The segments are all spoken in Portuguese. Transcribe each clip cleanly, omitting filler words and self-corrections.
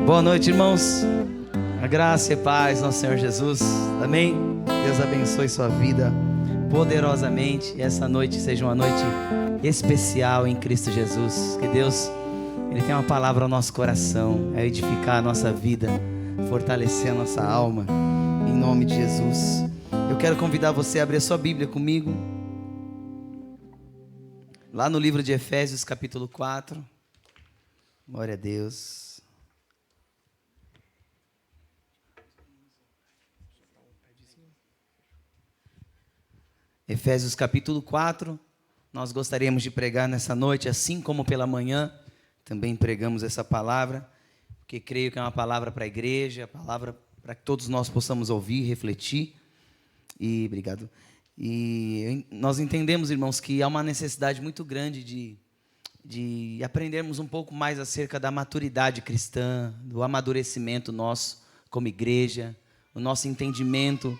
Boa noite, irmãos. A graça e a paz, nosso Senhor Jesus. Amém? Deus abençoe sua vida poderosamente. E essa noite seja uma noite especial em Cristo Jesus. Que Deus, Ele tem uma palavra ao nosso coração, é edificar a nossa vida, fortalecer a nossa alma, em nome de Jesus. Eu quero convidar você a abrir a sua Bíblia comigo, lá no livro de Efésios, capítulo 4. Glória a Deus. Efésios capítulo 4, nós gostaríamos de pregar nessa noite, assim como pela manhã, também pregamos essa palavra, porque creio que é uma palavra para a igreja, a palavra para que todos nós possamos ouvir, refletir, obrigado. E nós entendemos, irmãos, que há uma necessidade muito grande de aprendermos um pouco mais acerca da maturidade cristã, do amadurecimento nosso como igreja, o nosso entendimento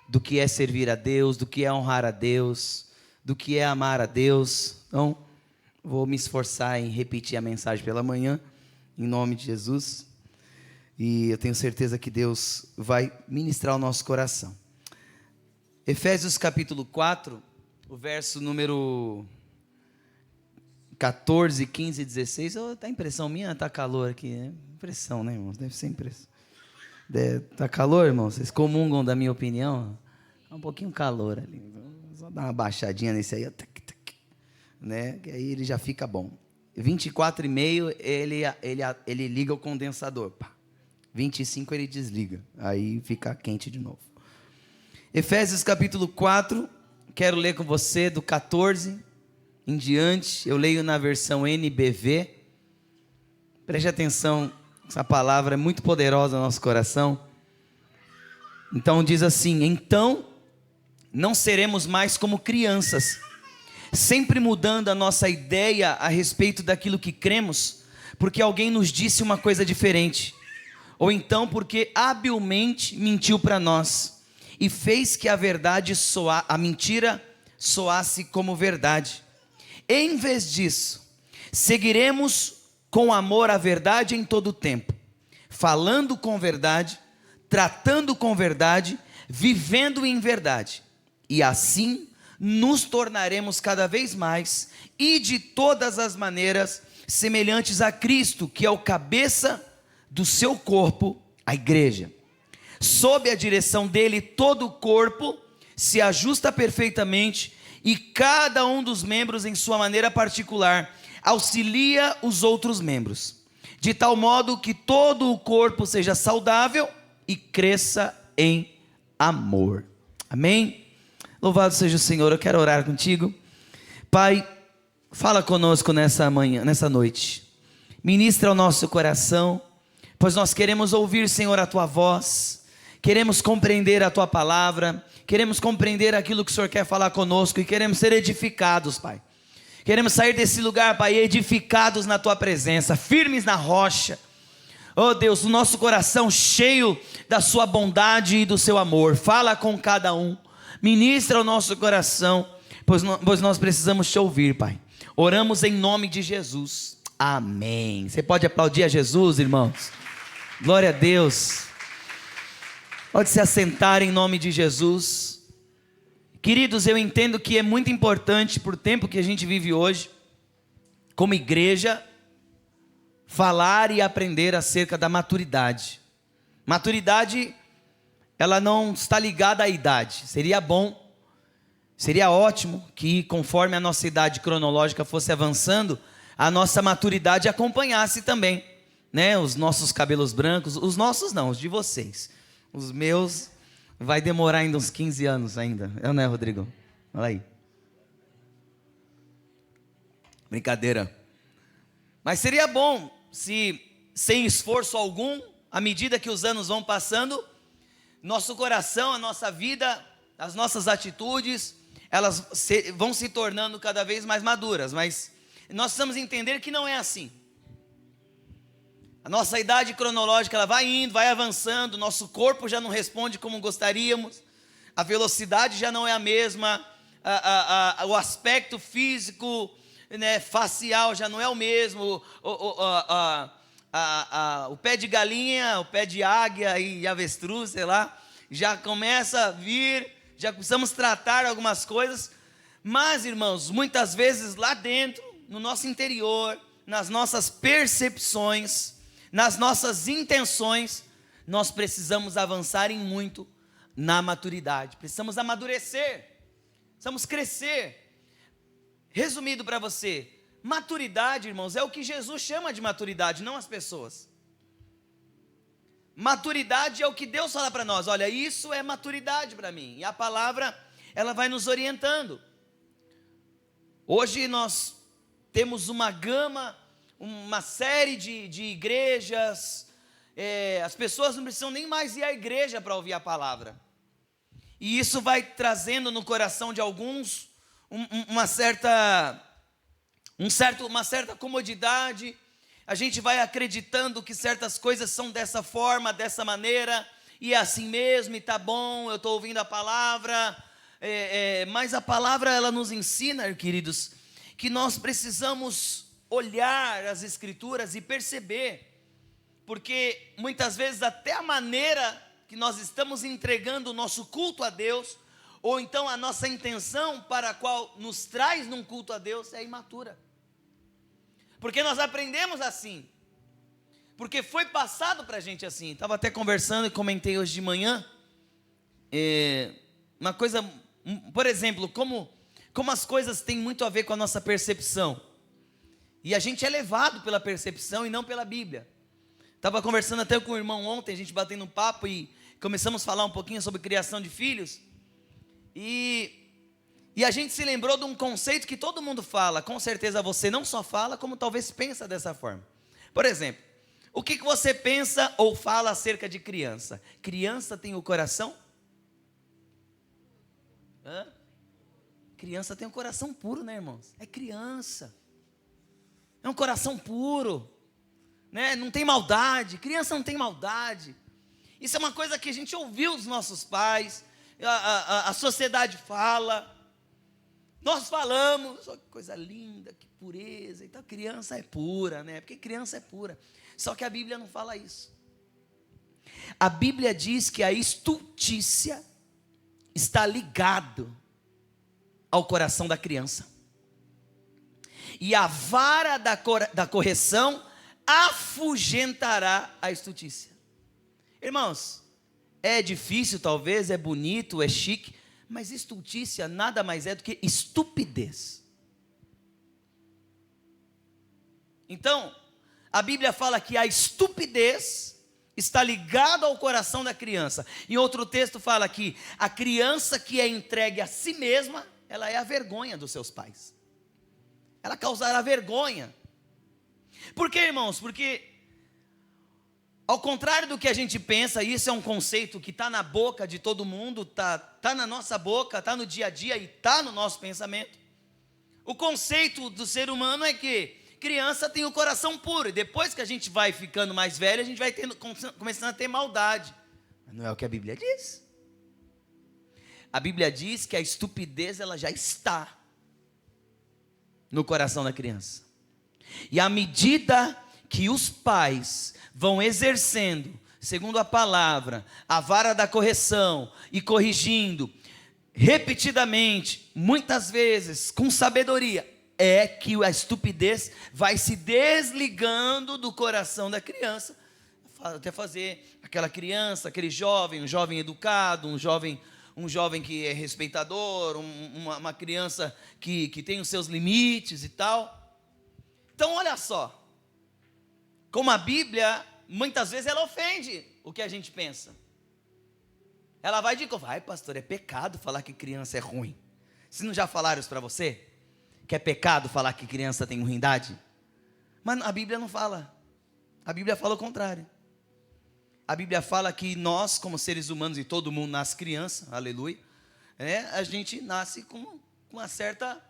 do que é servir a Deus, do que é honrar a Deus, do que é amar a Deus. Então, vou me esforçar em repetir a mensagem pela manhã, em nome de Jesus, e eu tenho certeza que Deus vai ministrar o nosso coração. Efésios capítulo 4, o verso número 14, 15 e 16, tá impressão minha? Tá calor aqui, né? Impressão, né, irmãos? Deve ser impressão. Tá calor, irmão? Vocês comungam da minha opinião? Tá um pouquinho calor ali. Só dar uma baixadinha nesse aí, né? Que aí ele já fica bom. 24,5 ele liga o condensador. 25 ele desliga. Aí fica quente de novo. Efésios capítulo 4, quero ler com você do 14 em diante. Eu leio na versão NBV. Preste atenção. Essa palavra é muito poderosa no nosso coração. Então diz assim: então não seremos mais como crianças, sempre mudando a nossa ideia a respeito daquilo que cremos, porque alguém nos disse uma coisa diferente, ou então porque habilmente mentiu para nós e fez que a mentira soasse como verdade. Em vez disso, seguiremos com amor à verdade em todo o tempo, falando com verdade, tratando com verdade, vivendo em verdade, e assim nos tornaremos cada vez mais e de todas as maneiras semelhantes a Cristo, que é o cabeça do seu corpo, a igreja. Sob a direção dele, todo o corpo se ajusta perfeitamente e cada um dos membros em sua maneira particular auxilia os outros membros, de tal modo que todo o corpo seja saudável e cresça em amor. Amém? Louvado seja o Senhor. Eu quero orar contigo. Pai, fala conosco nessa manhã, nessa noite. Ministra o nosso coração, pois nós queremos ouvir, Senhor, a tua voz, queremos compreender a tua palavra, queremos compreender aquilo que o Senhor quer falar conosco e queremos ser edificados, Pai. Queremos sair desse lugar, Pai, edificados na tua presença, firmes na rocha. Oh Deus, o nosso coração cheio da sua bondade e do seu amor. Fala com cada um, ministra o nosso coração, pois nós precisamos te ouvir, Pai. Oramos em nome de Jesus, amém. Você pode aplaudir a Jesus, irmãos? Glória a Deus. Pode se assentar em nome de Jesus. Queridos, eu entendo que é muito importante, por tempo que a gente vive hoje, como igreja, falar e aprender acerca da maturidade. Maturidade, ela não está ligada à idade. Seria bom, seria ótimo que, conforme a nossa idade cronológica fosse avançando, a nossa maturidade acompanhasse também, né? Os nossos cabelos brancos, os nossos não, os de vocês. Os meus vai demorar ainda uns 15 anos ainda, não é, Rodrigo? Olha aí. Brincadeira. Mas seria bom se, sem esforço algum, à medida que os anos vão passando, nosso coração, a nossa vida, as nossas atitudes, elas vão se tornando cada vez mais maduras. Mas nós precisamos entender que não é assim. A nossa idade cronológica, ela vai indo, vai avançando, nosso corpo já não responde como gostaríamos, a velocidade já não é a mesma, o aspecto físico, né, facial já não é o mesmo, o pé de galinha, o pé de águia e avestruz, sei lá, já começa a vir, já precisamos tratar algumas coisas, mas, irmãos, muitas vezes lá dentro, no nosso interior, nas nossas percepções, nas nossas intenções, nós precisamos avançar em muito na maturidade, precisamos amadurecer, precisamos crescer. Resumido para você, maturidade, irmãos, é o que Jesus chama de maturidade, não as pessoas. Maturidade é o que Deus fala para nós, olha, isso é maturidade para mim, e a palavra, ela vai nos orientando. Hoje nós temos uma gama, uma série de igrejas, as pessoas não precisam nem mais ir à igreja para ouvir a palavra, e isso vai trazendo no coração de alguns uma certa comodidade. A gente vai acreditando que certas coisas são dessa forma, dessa maneira, e é assim mesmo, e tá bom, eu estou ouvindo a palavra, mas a palavra, ela nos ensina, queridos, que nós precisamos olhar as Escrituras e perceber, porque muitas vezes até a maneira que nós estamos entregando o nosso culto a Deus, ou então a nossa intenção para a qual nos traz num culto a Deus é imatura, porque nós aprendemos assim, porque foi passado para a gente assim. Estava até conversando e comentei hoje de manhã, uma coisa, por exemplo, como as coisas têm muito a ver com a nossa percepção, e a gente é levado pela percepção e não pela Bíblia. Estava conversando até com o irmão ontem, a gente batendo um papo e começamos a falar um pouquinho sobre criação de filhos, e a gente se lembrou de um conceito que todo mundo fala, com certeza você não só fala, como talvez pensa dessa forma. Por exemplo, o que você pensa ou fala acerca de criança? Criança tem o coração? Criança tem um coração puro, né, irmãos? É criança, é um coração puro, né? Não tem maldade, criança não tem maldade. Isso é uma coisa que a gente ouviu dos nossos pais, a sociedade fala, nós falamos, oh, que coisa linda, que pureza, então criança é pura, né? Porque criança é pura, só que a Bíblia não fala isso. A Bíblia diz que a estultícia está ligado ao coração da criança, e a vara da correção afugentará a estultícia. Irmãos, é difícil talvez, é bonito, é chique, mas estultícia nada mais é do que estupidez. Então, a Bíblia fala que a estupidez está ligada ao coração da criança. Em outro texto fala que a criança que é entregue a si mesma, ela é a vergonha dos seus pais, ela causará vergonha. Por quê, irmãos? Porque ao contrário do que a gente pensa, isso é um conceito que está na boca de todo mundo, tá na nossa boca, está no dia a dia e está no nosso pensamento. O conceito do ser humano é que criança tem o coração puro, e depois que a gente vai ficando mais velho, a gente vai começando a ter maldade. Mas não é o que a Bíblia diz. A Bíblia diz que a estupidez, ela já está no coração da criança. E à medida que os pais vão exercendo, segundo a palavra, a vara da correção e corrigindo repetidamente, muitas vezes com sabedoria, é que a estupidez vai se desligando do coração da criança, até fazer aquela criança, aquele jovem, um jovem educado, um jovem que é respeitador, uma criança que tem os seus limites e tal. Então olha só, como a Bíblia, muitas vezes ela ofende o que a gente pensa. Ela vai dizer, vai pastor, é pecado falar que criança é ruim. Se não já falaram isso para você? Que é pecado falar que criança tem ruindade? Mas a Bíblia não fala. A Bíblia fala o contrário. A Bíblia fala que nós, como seres humanos, e todo mundo nasce criança, aleluia, a gente nasce com uma certa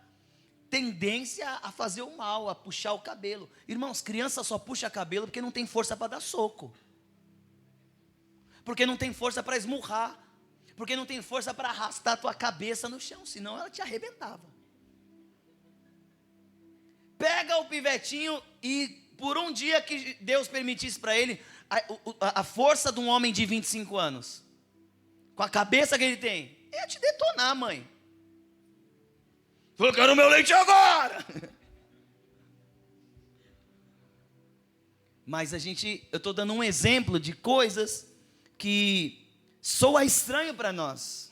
tendência a fazer o mal, a puxar o cabelo. Irmãos, criança só puxa cabelo porque não tem força para dar soco, porque não tem força para esmurrar, porque não tem força para arrastar a tua cabeça no chão, senão ela te arrebentava. Pega o pivetinho e por um dia que Deus permitisse para ele a força de um homem de 25 anos, com a cabeça que ele tem, ia te detonar, mãe. Eu quero meu leite agora. Mas eu estou dando um exemplo de coisas que soa estranho para nós.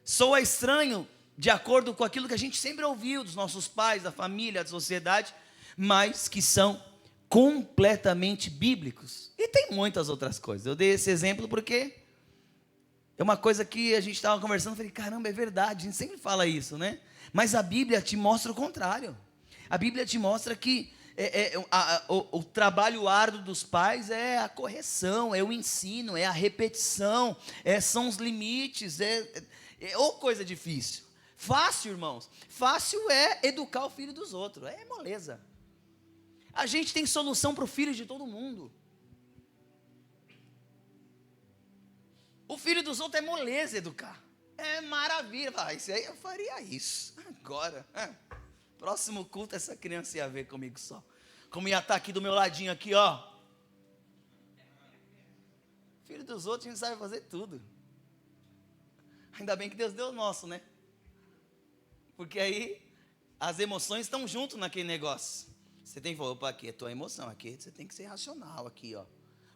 Soa estranho de acordo com aquilo que a gente sempre ouviu dos nossos pais, da família, da sociedade, mas que são completamente bíblicos. E tem muitas outras coisas. Eu dei esse exemplo porque é uma coisa que a gente estava conversando, eu falei, caramba, é verdade, a gente sempre fala isso, né? Mas a Bíblia te mostra o contrário. A Bíblia te mostra que o trabalho árduo dos pais é a correção, é o ensino, é a repetição, são os limites, ou coisa difícil. Fácil, irmãos, fácil é educar o filho dos outros, é moleza. A gente tem solução para o filho de todo mundo. O filho dos outros é moleza educar. É maravilha. Isso aí eu faria isso. Agora. Próximo culto, essa criança ia ver comigo só. Como ia estar aqui do meu ladinho aqui, ó. Filho dos outros, a gente sabe fazer tudo. Ainda bem que Deus deu o nosso, né? Porque aí as emoções estão junto naquele negócio. Você tem que falar, opa, aqui é tua emoção, aqui você tem que ser racional, aqui, ó.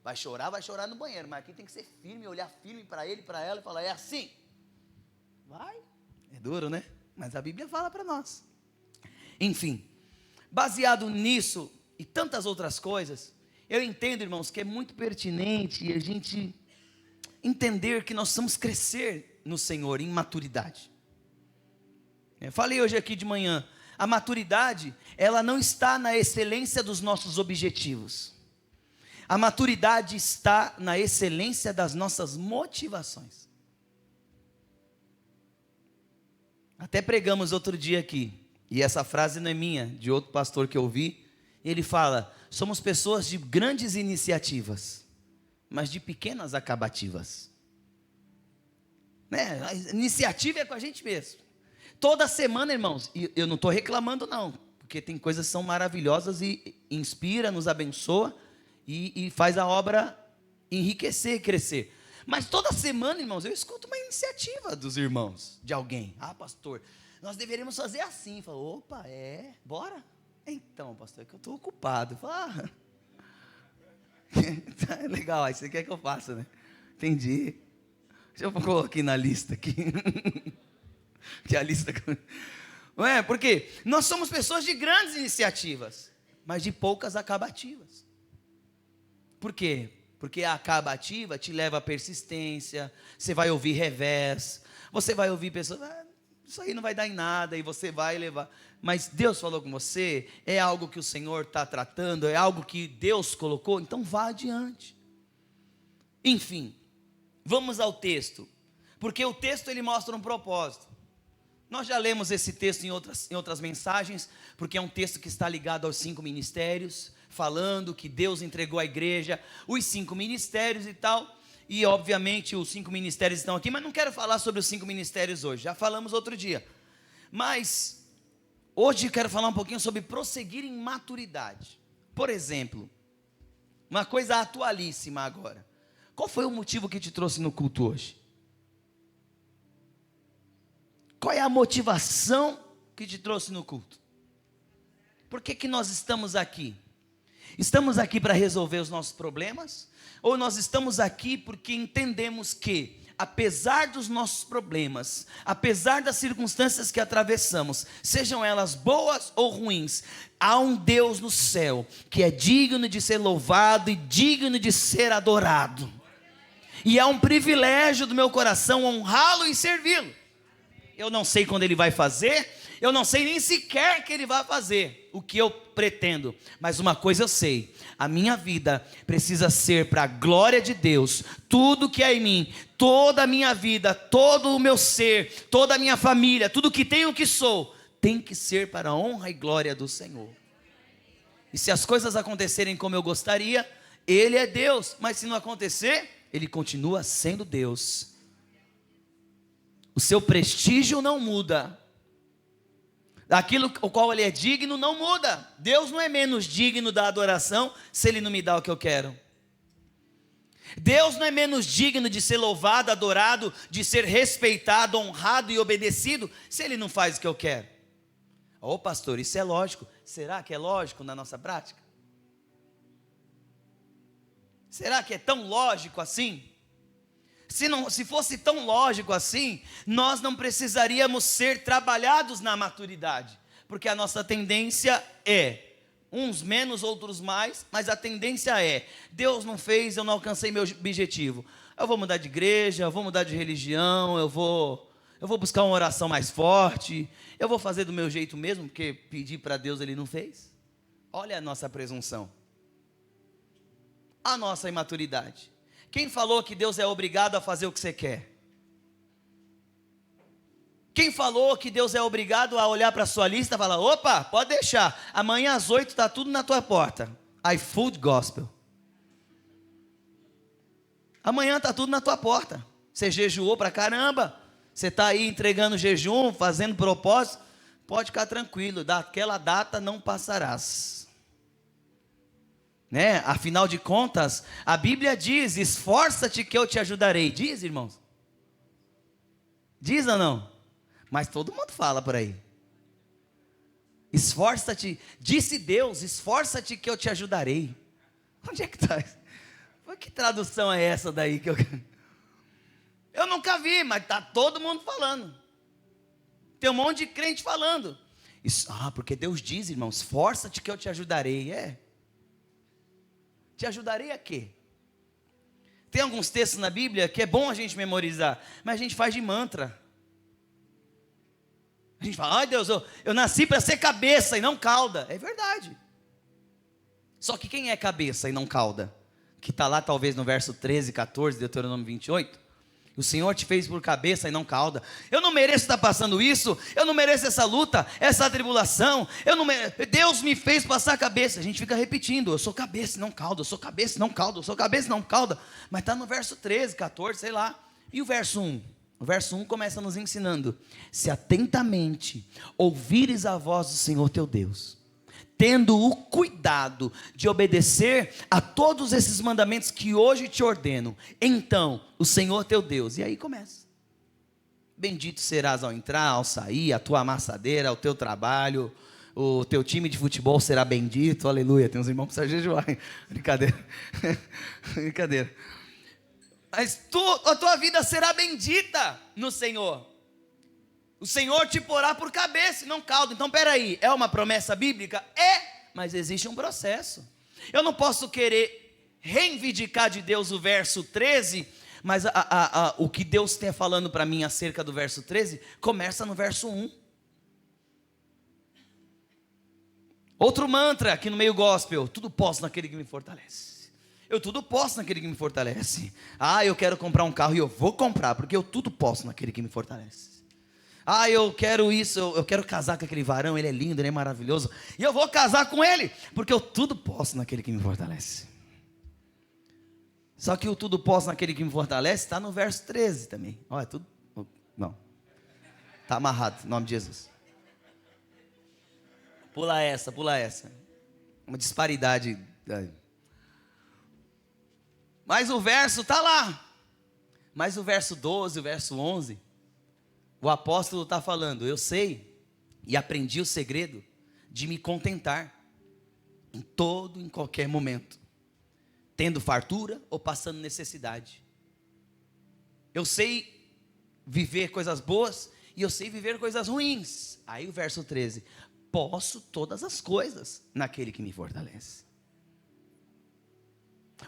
Vai chorar no banheiro, mas aqui tem que ser firme, olhar firme para ele, para ela e falar, é assim. Vai. É duro, né? Mas a Bíblia fala para nós. Enfim, baseado nisso e tantas outras coisas, eu entendo, irmãos, que é muito pertinente a gente entender que nós precisamos crescer no Senhor em maturidade. Eu falei hoje aqui de manhã, a maturidade, ela não está na excelência dos nossos objetivos. A maturidade está na excelência das nossas motivações. Até pregamos outro dia aqui, e essa frase não é minha, de outro pastor que eu vi. Ele fala, somos pessoas de grandes iniciativas, mas de pequenas acabativas. Né? A iniciativa é com a gente mesmo. Toda semana, irmãos, e eu não estou reclamando não, porque tem coisas que são maravilhosas e inspira, nos abençoa, e faz a obra enriquecer, crescer. Mas toda semana, irmãos, eu escuto uma iniciativa dos irmãos, de alguém. Ah, pastor, nós deveríamos fazer assim. Falo, opa, bora? Então, pastor, é que eu estou ocupado. Falo, legal, aí você quer que eu faça, né? Entendi. Deixa eu colocar na lista aqui. Que a lista... Não é? Porque nós somos pessoas de grandes iniciativas, mas de poucas acabativas. Por quê? Porque a acabativa te leva à persistência, você vai ouvir revés, você vai ouvir pessoas, isso aí não vai dar em nada, e você vai levar. Mas Deus falou com você, é algo que o Senhor está tratando, é algo que Deus colocou, então vá adiante. Enfim, vamos ao texto, porque o texto ele mostra um propósito. Nós já lemos esse texto em outras mensagens, porque é um texto que está ligado aos 5 ministérios, falando que Deus entregou à igreja os 5 ministérios e tal, e obviamente os 5 ministérios estão aqui, mas não quero falar sobre os 5 ministérios hoje, já falamos outro dia, mas hoje quero falar um pouquinho sobre prosseguir em maturidade. Por exemplo, uma coisa atualíssima agora, qual foi o motivo que te trouxe no culto hoje? Qual é a motivação que te trouxe no culto? Por que nós estamos aqui? Estamos aqui para resolver os nossos problemas? Ou nós estamos aqui porque entendemos que, apesar dos nossos problemas, apesar das circunstâncias que atravessamos, sejam elas boas ou ruins, há um Deus no céu que é digno de ser louvado e digno de ser adorado. E é um privilégio do meu coração honrá-lo e servi-lo. Eu não sei quando ele vai fazer, eu não sei nem sequer que ele vai fazer o que eu pretendo, mas uma coisa eu sei, a minha vida precisa ser para a glória de Deus. Tudo que é em mim, toda a minha vida, todo o meu ser, toda a minha família, tudo que tenho, que sou, tem que ser para a honra e glória do Senhor. E se as coisas acontecerem como eu gostaria, Ele é Deus, mas se não acontecer, Ele continua sendo Deus. O seu prestígio não muda. Aquilo o qual ele é digno não muda. Deus não é menos digno da adoração se ele não me dá o que eu quero. Deus não é menos digno de ser louvado, adorado, de ser respeitado, honrado e obedecido se ele não faz o que eu quero. Ô pastor, isso é lógico. Será que é lógico na nossa prática? Será que é tão lógico assim? Se fosse tão lógico assim, nós não precisaríamos ser trabalhados na maturidade, porque a nossa tendência é, uns menos, outros mais, mas a tendência é, Deus não fez, eu não alcancei meu objetivo, eu vou mudar de igreja, eu vou mudar de religião, eu vou buscar uma oração mais forte, eu vou fazer do meu jeito mesmo, porque pedir para Deus ele não fez. Olha a nossa presunção, a nossa imaturidade. Quem falou que Deus é obrigado a fazer o que você quer? Quem falou que Deus é obrigado a olhar para a sua lista e falar, opa, pode deixar, amanhã às 8 está tudo na tua porta. iFood Gospel. Amanhã está tudo na tua porta. Você jejuou para caramba, você está aí entregando jejum, fazendo propósito, pode ficar tranquilo, daquela data não passarás. Né? Afinal de contas, a Bíblia diz, esforça-te que eu te ajudarei. Diz, irmãos? Diz ou não? Mas todo mundo fala por aí. Esforça-te, disse Deus, esforça-te que eu te ajudarei. Onde é que está? Que tradução é essa daí que eu nunca vi, mas está todo mundo falando. Tem um monte de crente falando. Porque Deus diz, irmão, esforça-te que eu te ajudarei. Te ajudarei a quê? Tem alguns textos na Bíblia que é bom a gente memorizar, mas a gente faz de mantra. A gente fala, ai Deus, eu nasci para ser cabeça e não cauda. É verdade. Só que quem é cabeça e não cauda? Que está lá talvez no verso 13, 14, Deuteronômio 28. O Senhor te fez por cabeça e não cauda. Eu não mereço estar passando isso. Eu não mereço essa luta, essa tribulação. Deus me fez passar a cabeça. A gente fica repetindo, eu sou cabeça e não cauda, eu sou cabeça e não cauda, eu sou cabeça e não cauda. Mas está no verso 13, 14, sei lá. E o verso 1? O verso 1 começa nos ensinando: se atentamente ouvires a voz do Senhor teu Deus, tendo o cuidado de obedecer a todos esses mandamentos que hoje te ordeno, então o Senhor teu Deus, e aí começa, bendito serás ao entrar, ao sair, a tua amassadeira, o teu trabalho, o teu time de futebol será bendito, aleluia, tem uns irmãos que precisam jejuar, brincadeira, brincadeira, mas a tua vida será bendita no Senhor. O Senhor te porá por cabeça e não cauda. Então peraí, é uma promessa bíblica? Mas existe um processo. Eu não posso querer reivindicar de Deus o verso 13, mas o que Deus tem falando para mim acerca do verso 13, começa no verso 1. Outro mantra aqui no meio gospel: tudo posso naquele que me fortalece. Eu tudo posso naquele que me fortalece. Eu quero comprar um carro e eu vou comprar, porque eu tudo posso naquele que me fortalece. Eu quero isso, eu quero casar com aquele varão, ele é lindo, ele é maravilhoso, e eu vou casar com ele, porque eu tudo posso naquele que me fortalece. Só que o tudo posso naquele que me fortalece está no verso 13 também. Olha, tudo, não, está amarrado, em nome de Jesus. Pula essa, uma disparidade. Mas o verso está lá, mas o verso 12, o verso 11, o apóstolo está falando, eu sei e aprendi o segredo de me contentar em qualquer momento, tendo fartura ou passando necessidade. Eu sei viver coisas boas e eu sei viver coisas ruins. Aí o verso 13, posso todas as coisas naquele que me fortalece.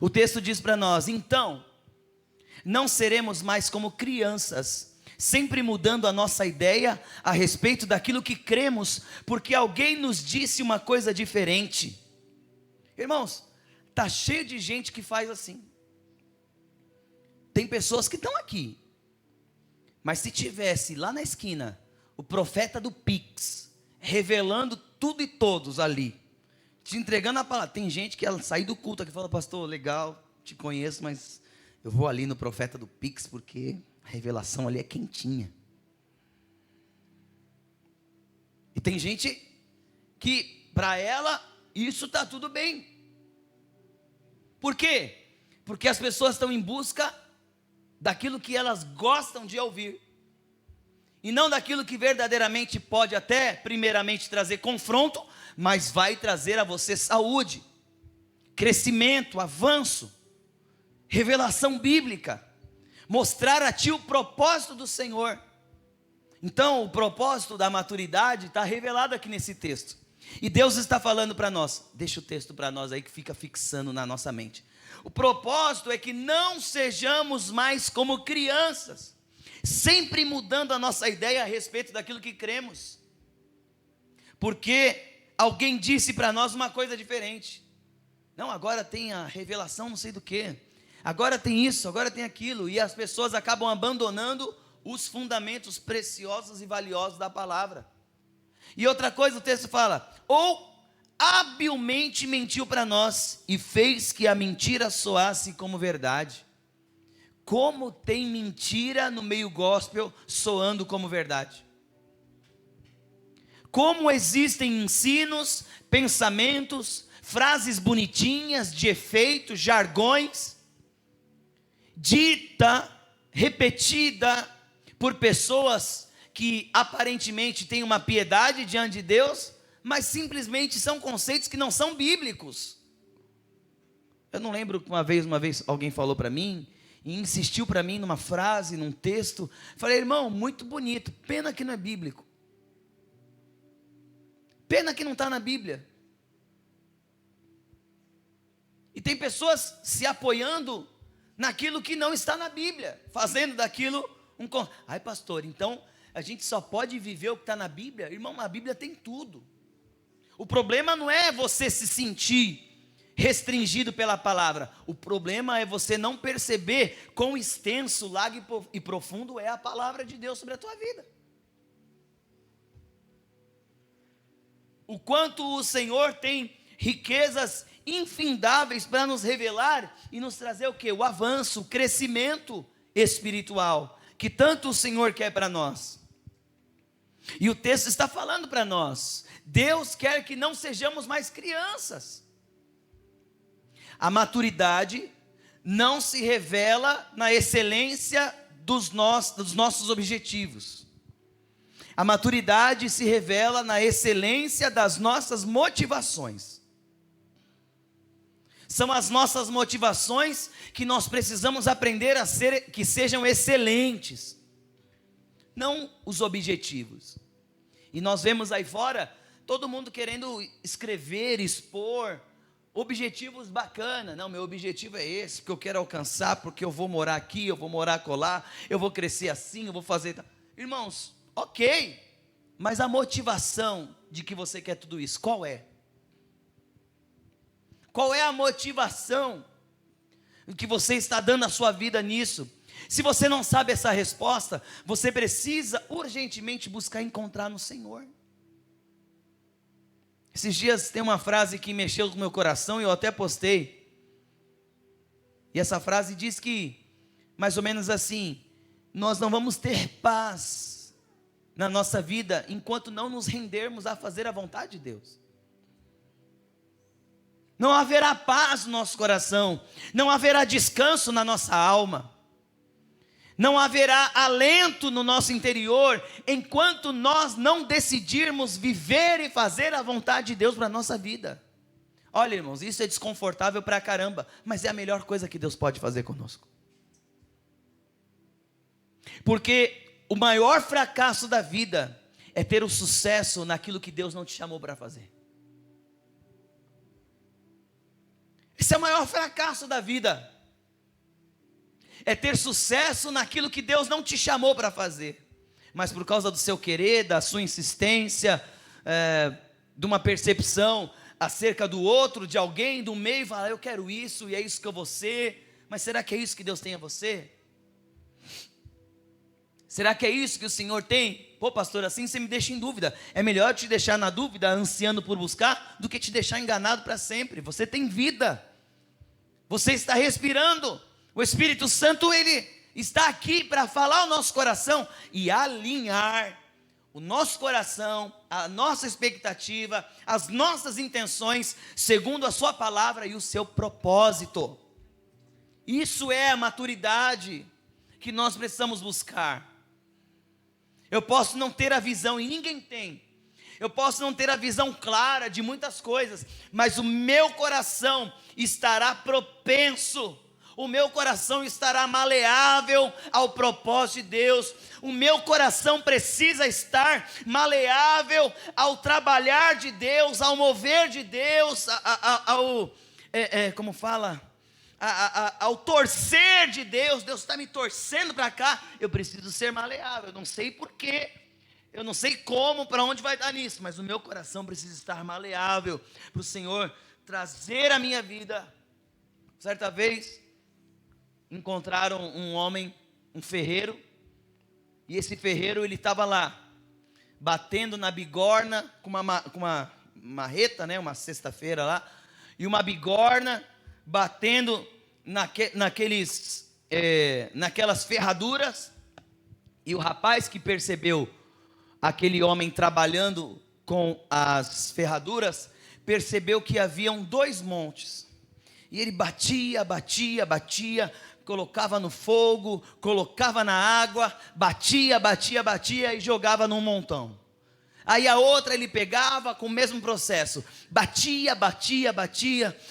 O texto diz para nós, então, não seremos mais como crianças, sempre mudando a nossa ideia a respeito daquilo que cremos, porque alguém nos disse uma coisa diferente. Irmãos, está cheio de gente que faz assim. Tem pessoas que estão aqui, mas se tivesse lá na esquina o profeta do Pix, revelando tudo e todos ali, te entregando a palavra. Tem gente que ela sai do culto aqui e fala, pastor, legal, te conheço, mas eu vou ali no profeta do Pix, porque a revelação ali é quentinha. E tem gente que, para ela, isso está tudo bem. Por quê? Porque as pessoas estão em busca daquilo que elas gostam de ouvir, e não daquilo que verdadeiramente pode até, primeiramente, trazer confronto, mas vai trazer a você saúde, crescimento, avanço, revelação bíblica, mostrar a ti o propósito do Senhor. Então, o propósito da maturidade está revelado aqui nesse texto, e Deus está falando para nós. Deixa o texto para nós aí, que fica fixando na nossa mente. O propósito é que não sejamos mais como crianças, sempre mudando a nossa ideia a respeito daquilo que cremos, porque alguém disse para nós uma coisa diferente. Não, agora tem a revelação não sei do que, agora tem isso, agora tem aquilo, e as pessoas acabam abandonando os fundamentos preciosos e valiosos da palavra. E outra coisa, o texto fala: ou habilmente mentiu para nós e fez que a mentira soasse como verdade. Como tem mentira no meio gospel soando como verdade? Como existem ensinos, pensamentos, frases bonitinhas, de efeito, jargões, dita, repetida por pessoas que aparentemente têm uma piedade diante de Deus, mas simplesmente são conceitos que não são bíblicos. Eu não lembro que uma vez alguém falou para mim, e insistiu para mim numa frase, num texto. Falei: irmão, muito bonito, pena que não é bíblico, pena que não está na Bíblia. E tem pessoas se apoiando naquilo que não está na Bíblia, fazendo daquilo um... Ai pastor, então a gente só pode viver o que está na Bíblia? Irmão, a Bíblia tem tudo. O problema não é você se sentir restringido pela palavra, o problema é você não perceber quão extenso, largo e profundo é a palavra de Deus sobre a tua vida. O quanto o Senhor tem riquezas infindáveis para nos revelar e nos trazer o quê? O avanço, o crescimento espiritual, que tanto o Senhor quer para nós. E o texto está falando para nós, Deus quer que não sejamos mais crianças. A maturidade não se revela na excelência dos nossos objetivos. A maturidade se revela na excelência das nossas motivações. São as nossas motivações que nós precisamos aprender a ser, que sejam excelentes, não os objetivos. E nós vemos aí fora todo mundo querendo escrever, expor objetivos bacanas. Não, meu objetivo é esse, porque eu quero alcançar, porque eu vou morar aqui, eu vou morar acolá, eu vou crescer assim, eu vou fazer... Irmãos, ok, mas a motivação de que você quer tudo isso, qual é? Qual é a motivação que você está dando a sua vida nisso? Se você não sabe essa resposta, você precisa urgentemente buscar encontrar no Senhor. Esses dias tem uma frase que mexeu com o meu coração e eu até postei. E essa frase diz que, mais ou menos assim: nós não vamos ter paz na nossa vida enquanto não nos rendermos a fazer a vontade de Deus. Não haverá paz no nosso coração, não haverá descanso na nossa alma, não haverá alento no nosso interior, enquanto nós não decidirmos viver e fazer a vontade de Deus para a nossa vida. Olha, irmãos, isso é desconfortável pra caramba, mas é a melhor coisa que Deus pode fazer conosco. Porque o maior fracasso da vida é ter o sucesso naquilo que Deus não te chamou para fazer. Esse é o maior fracasso da vida. É ter sucesso naquilo que Deus não te chamou para fazer, mas por causa do seu querer, da sua insistência, de uma percepção acerca do outro, de alguém do meio, falar: eu quero isso e é isso que eu vou ser. Mas será que é isso que Deus tem a você? Será que é isso que o Senhor tem? Pô pastor, assim você me deixa em dúvida. É melhor te deixar na dúvida, ansiando por buscar, do que te deixar enganado para sempre. Você tem vida, você está respirando. O Espírito Santo, ele está aqui para falar ao nosso coração e alinhar o nosso coração, a nossa expectativa, as nossas intenções, segundo a sua palavra e o seu propósito. Isso é a maturidade que nós precisamos buscar. Eu posso não ter a visão, e ninguém tem. Eu posso não ter a visão clara de muitas coisas, mas o meu coração estará propenso, o meu coração estará maleável ao propósito de Deus. O meu coração precisa estar maleável ao trabalhar de Deus, ao mover de Deus, ao torcer de Deus. Deus está me torcendo para cá, eu preciso ser maleável. Eu não sei porquê, eu não sei como, para onde vai dar nisso, mas o meu coração precisa estar maleável para o Senhor trazer a minha vida. Certa vez encontraram um homem, um ferreiro, e esse ferreiro, ele estava lá batendo na bigorna com uma marreta, né, uma sexta-feira lá, e uma bigorna batendo naquelas ferraduras. E o rapaz que percebeu aquele homem trabalhando com as ferraduras, percebeu que haviam 2 montes, e ele batia, colocava no fogo, colocava na água, batia e jogava num montão. Aí a outra ele pegava com o mesmo processo, batia,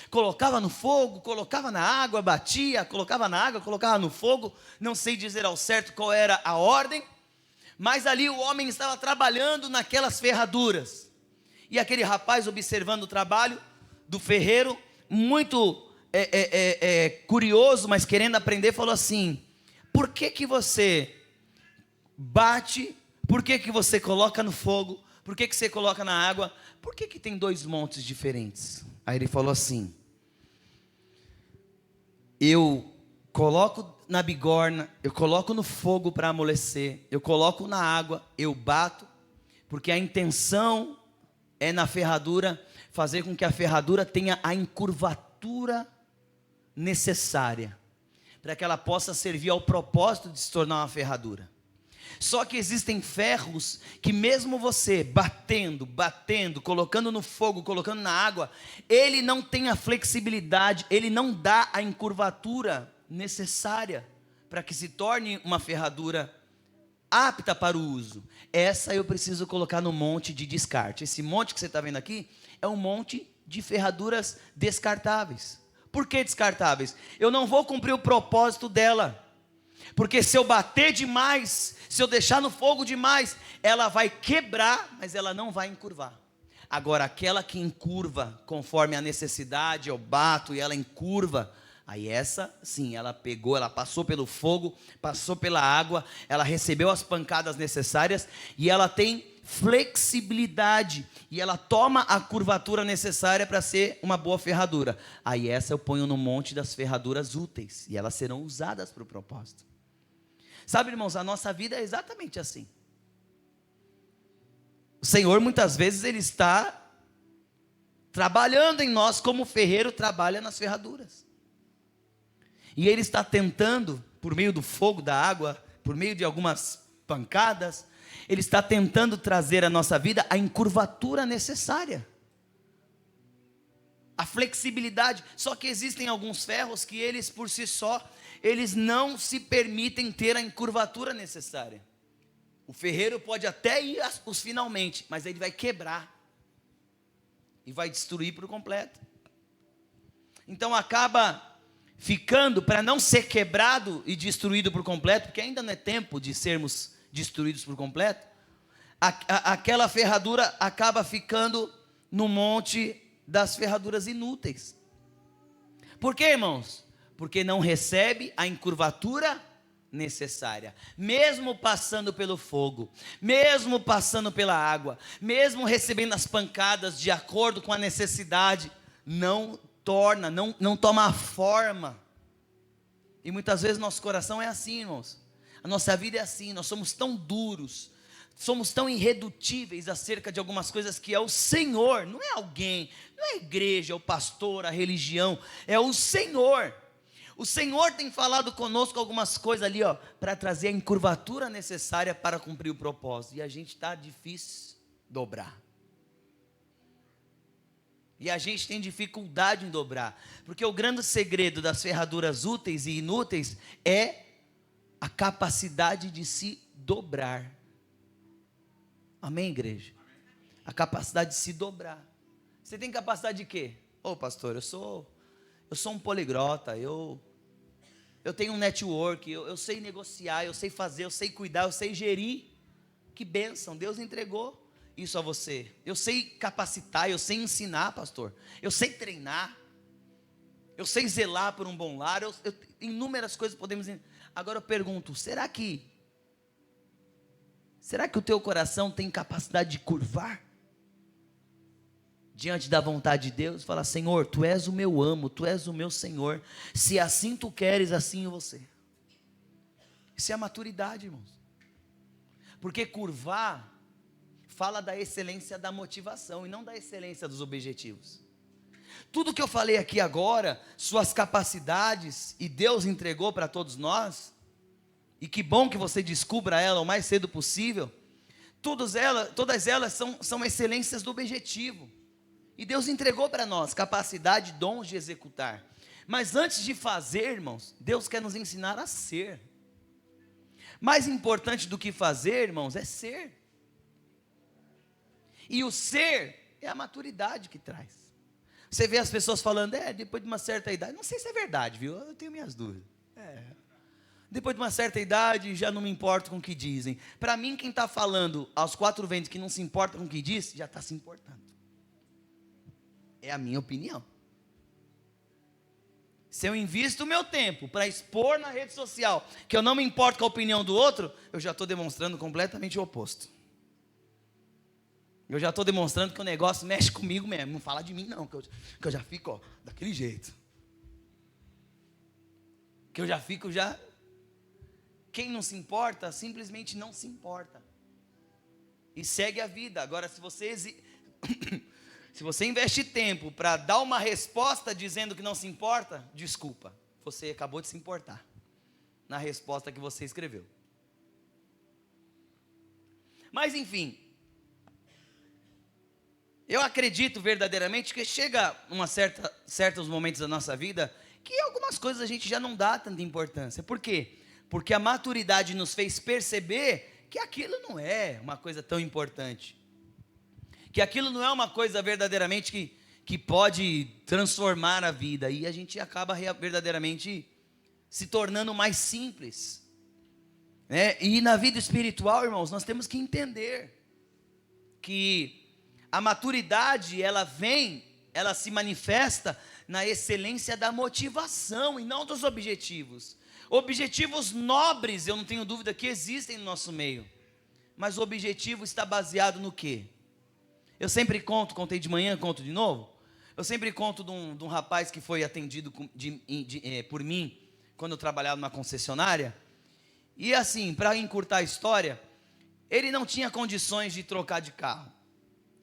colocava no fogo, colocava na água, batia, colocava na água, colocava no fogo. Não sei dizer ao certo qual era a ordem, mas ali o homem estava trabalhando naquelas ferraduras. E aquele rapaz, observando o trabalho do ferreiro, muito curioso, mas querendo aprender, falou assim: por que você bate? Por que você coloca no fogo? Por que você coloca na água? Por que tem 2 montes diferentes? Aí ele falou assim: eu coloco na bigorna, eu coloco no fogo para amolecer, eu coloco na água, eu bato, porque a intenção é na ferradura fazer com que a ferradura tenha a encurvatura necessária para que ela possa servir ao propósito de se tornar uma ferradura. Só que existem ferros que mesmo você batendo, colocando no fogo, colocando na água, ele não tem a flexibilidade, ele não dá a encurvatura necessária para que se torne uma ferradura apta para o uso. Essa eu preciso colocar no monte de descarte. Esse monte que você está vendo aqui é um monte de ferraduras descartáveis. Por que descartáveis? Eu não vou cumprir o propósito dela, porque se eu bater demais, se eu deixar no fogo demais, ela vai quebrar, mas ela não vai encurvar. Agora, aquela que encurva conforme a necessidade, eu bato e ela encurva, aí essa sim, ela pegou, ela passou pelo fogo, passou pela água, ela recebeu as pancadas necessárias e ela tem flexibilidade, e ela toma a curvatura necessária para ser uma boa ferradura. Aí essa eu ponho no monte das ferraduras úteis, e elas serão usadas para o propósito. Sabe, irmãos, a nossa vida é exatamente assim. O Senhor muitas vezes Ele está trabalhando em nós como o ferreiro trabalha nas ferraduras. E Ele está tentando, por meio do fogo, da água, por meio de algumas pancadas, Ele está tentando trazer à nossa vida a encurvatura necessária, a flexibilidade. Só que existem alguns ferros que eles por si só, eles não se permitem ter a encurvatura necessária. O ferreiro pode até ir os finalmente, mas ele vai quebrar e vai destruir por completo. Então acaba ficando, para não ser quebrado e destruído por completo, porque ainda não é tempo de sermos destruídos por completo, aquela ferradura acaba ficando no monte das ferraduras inúteis. Por quê, irmãos? Porque não recebe a encurvatura necessária, mesmo passando pelo fogo, mesmo passando pela água, mesmo recebendo as pancadas de acordo com a necessidade, não toma a forma. E muitas vezes nosso coração é assim, irmãos. A nossa vida é assim, nós somos tão duros, somos tão irredutíveis acerca de algumas coisas que é o Senhor, não é alguém, não é a igreja, é o pastor, a religião, é o Senhor. O Senhor tem falado conosco algumas coisas ali, ó, para trazer a encurvatura necessária para cumprir o propósito. E a gente está difícil dobrar. E a gente tem dificuldade em dobrar. Porque o grande segredo das ferraduras úteis e inúteis é a capacidade de se dobrar. Amém, igreja? A capacidade de se dobrar. Você tem capacidade de quê? Ô, pastor, eu sou um poliglota, eu tenho um network, eu sei negociar, eu sei fazer, eu sei cuidar, eu sei gerir. Que bênção, Deus entregou isso a você. Eu sei capacitar, eu sei ensinar, pastor. Eu sei treinar. Eu sei zelar por um bom lar. Inúmeras coisas podemos... Agora eu pergunto, será que o teu coração tem capacidade de curvar diante da vontade de Deus? Fala, Senhor, Tu és o meu amo, Tu és o meu Senhor. Se assim Tu queres, assim eu vou ser. Isso é a maturidade, irmãos. Porque curvar fala da excelência da motivação e não da excelência dos objetivos. Tudo que eu falei aqui agora, suas capacidades, e Deus entregou para todos nós, e que bom que você descubra ela o mais cedo possível. Todas elas são excelências do objetivo. E Deus entregou para nós capacidade, dons de executar. Mas antes de fazer, irmãos, Deus quer nos ensinar a ser. Mais importante do que fazer, irmãos, é ser. E o ser é a maturidade que traz. Você vê as pessoas falando, depois de uma certa idade, não sei se é verdade, viu? Eu tenho minhas dúvidas. Depois de uma certa idade, já não me importo com o que dizem. Para mim, quem está falando aos quatro ventos que não se importa com o que diz, já está se importando. É a minha opinião. Se eu invisto o meu tempo para expor na rede social que eu não me importo com a opinião do outro, eu já estou demonstrando completamente o oposto. Eu já estou demonstrando que o negócio mexe comigo mesmo. Não fala de mim não, que eu já fico daquele jeito. Que eu já fico Quem não se importa, simplesmente não se importa. E segue a vida. Agora, se você investe tempo para dar uma resposta dizendo que não se importa, desculpa, você acabou de se importar na resposta que você escreveu. Mas enfim, eu acredito verdadeiramente que chega certos momentos da nossa vida que algumas coisas a gente já não dá tanta importância. Por quê? Porque a maturidade nos fez perceber que aquilo não é uma coisa tão importante. Que aquilo não é uma coisa verdadeiramente que pode transformar a vida. E a gente acaba verdadeiramente se tornando mais simples. E na vida espiritual, irmãos, nós temos que entender que a maturidade, ela se manifesta na excelência da motivação e não dos objetivos. Objetivos nobres, eu não tenho dúvida que existem no nosso meio. Mas o objetivo está baseado no quê? Eu sempre contei de manhã, conto de novo. Eu sempre conto de um rapaz que foi atendido por mim, quando eu trabalhava numa concessionária. E assim, para encurtar a história, ele não tinha condições de trocar de carro.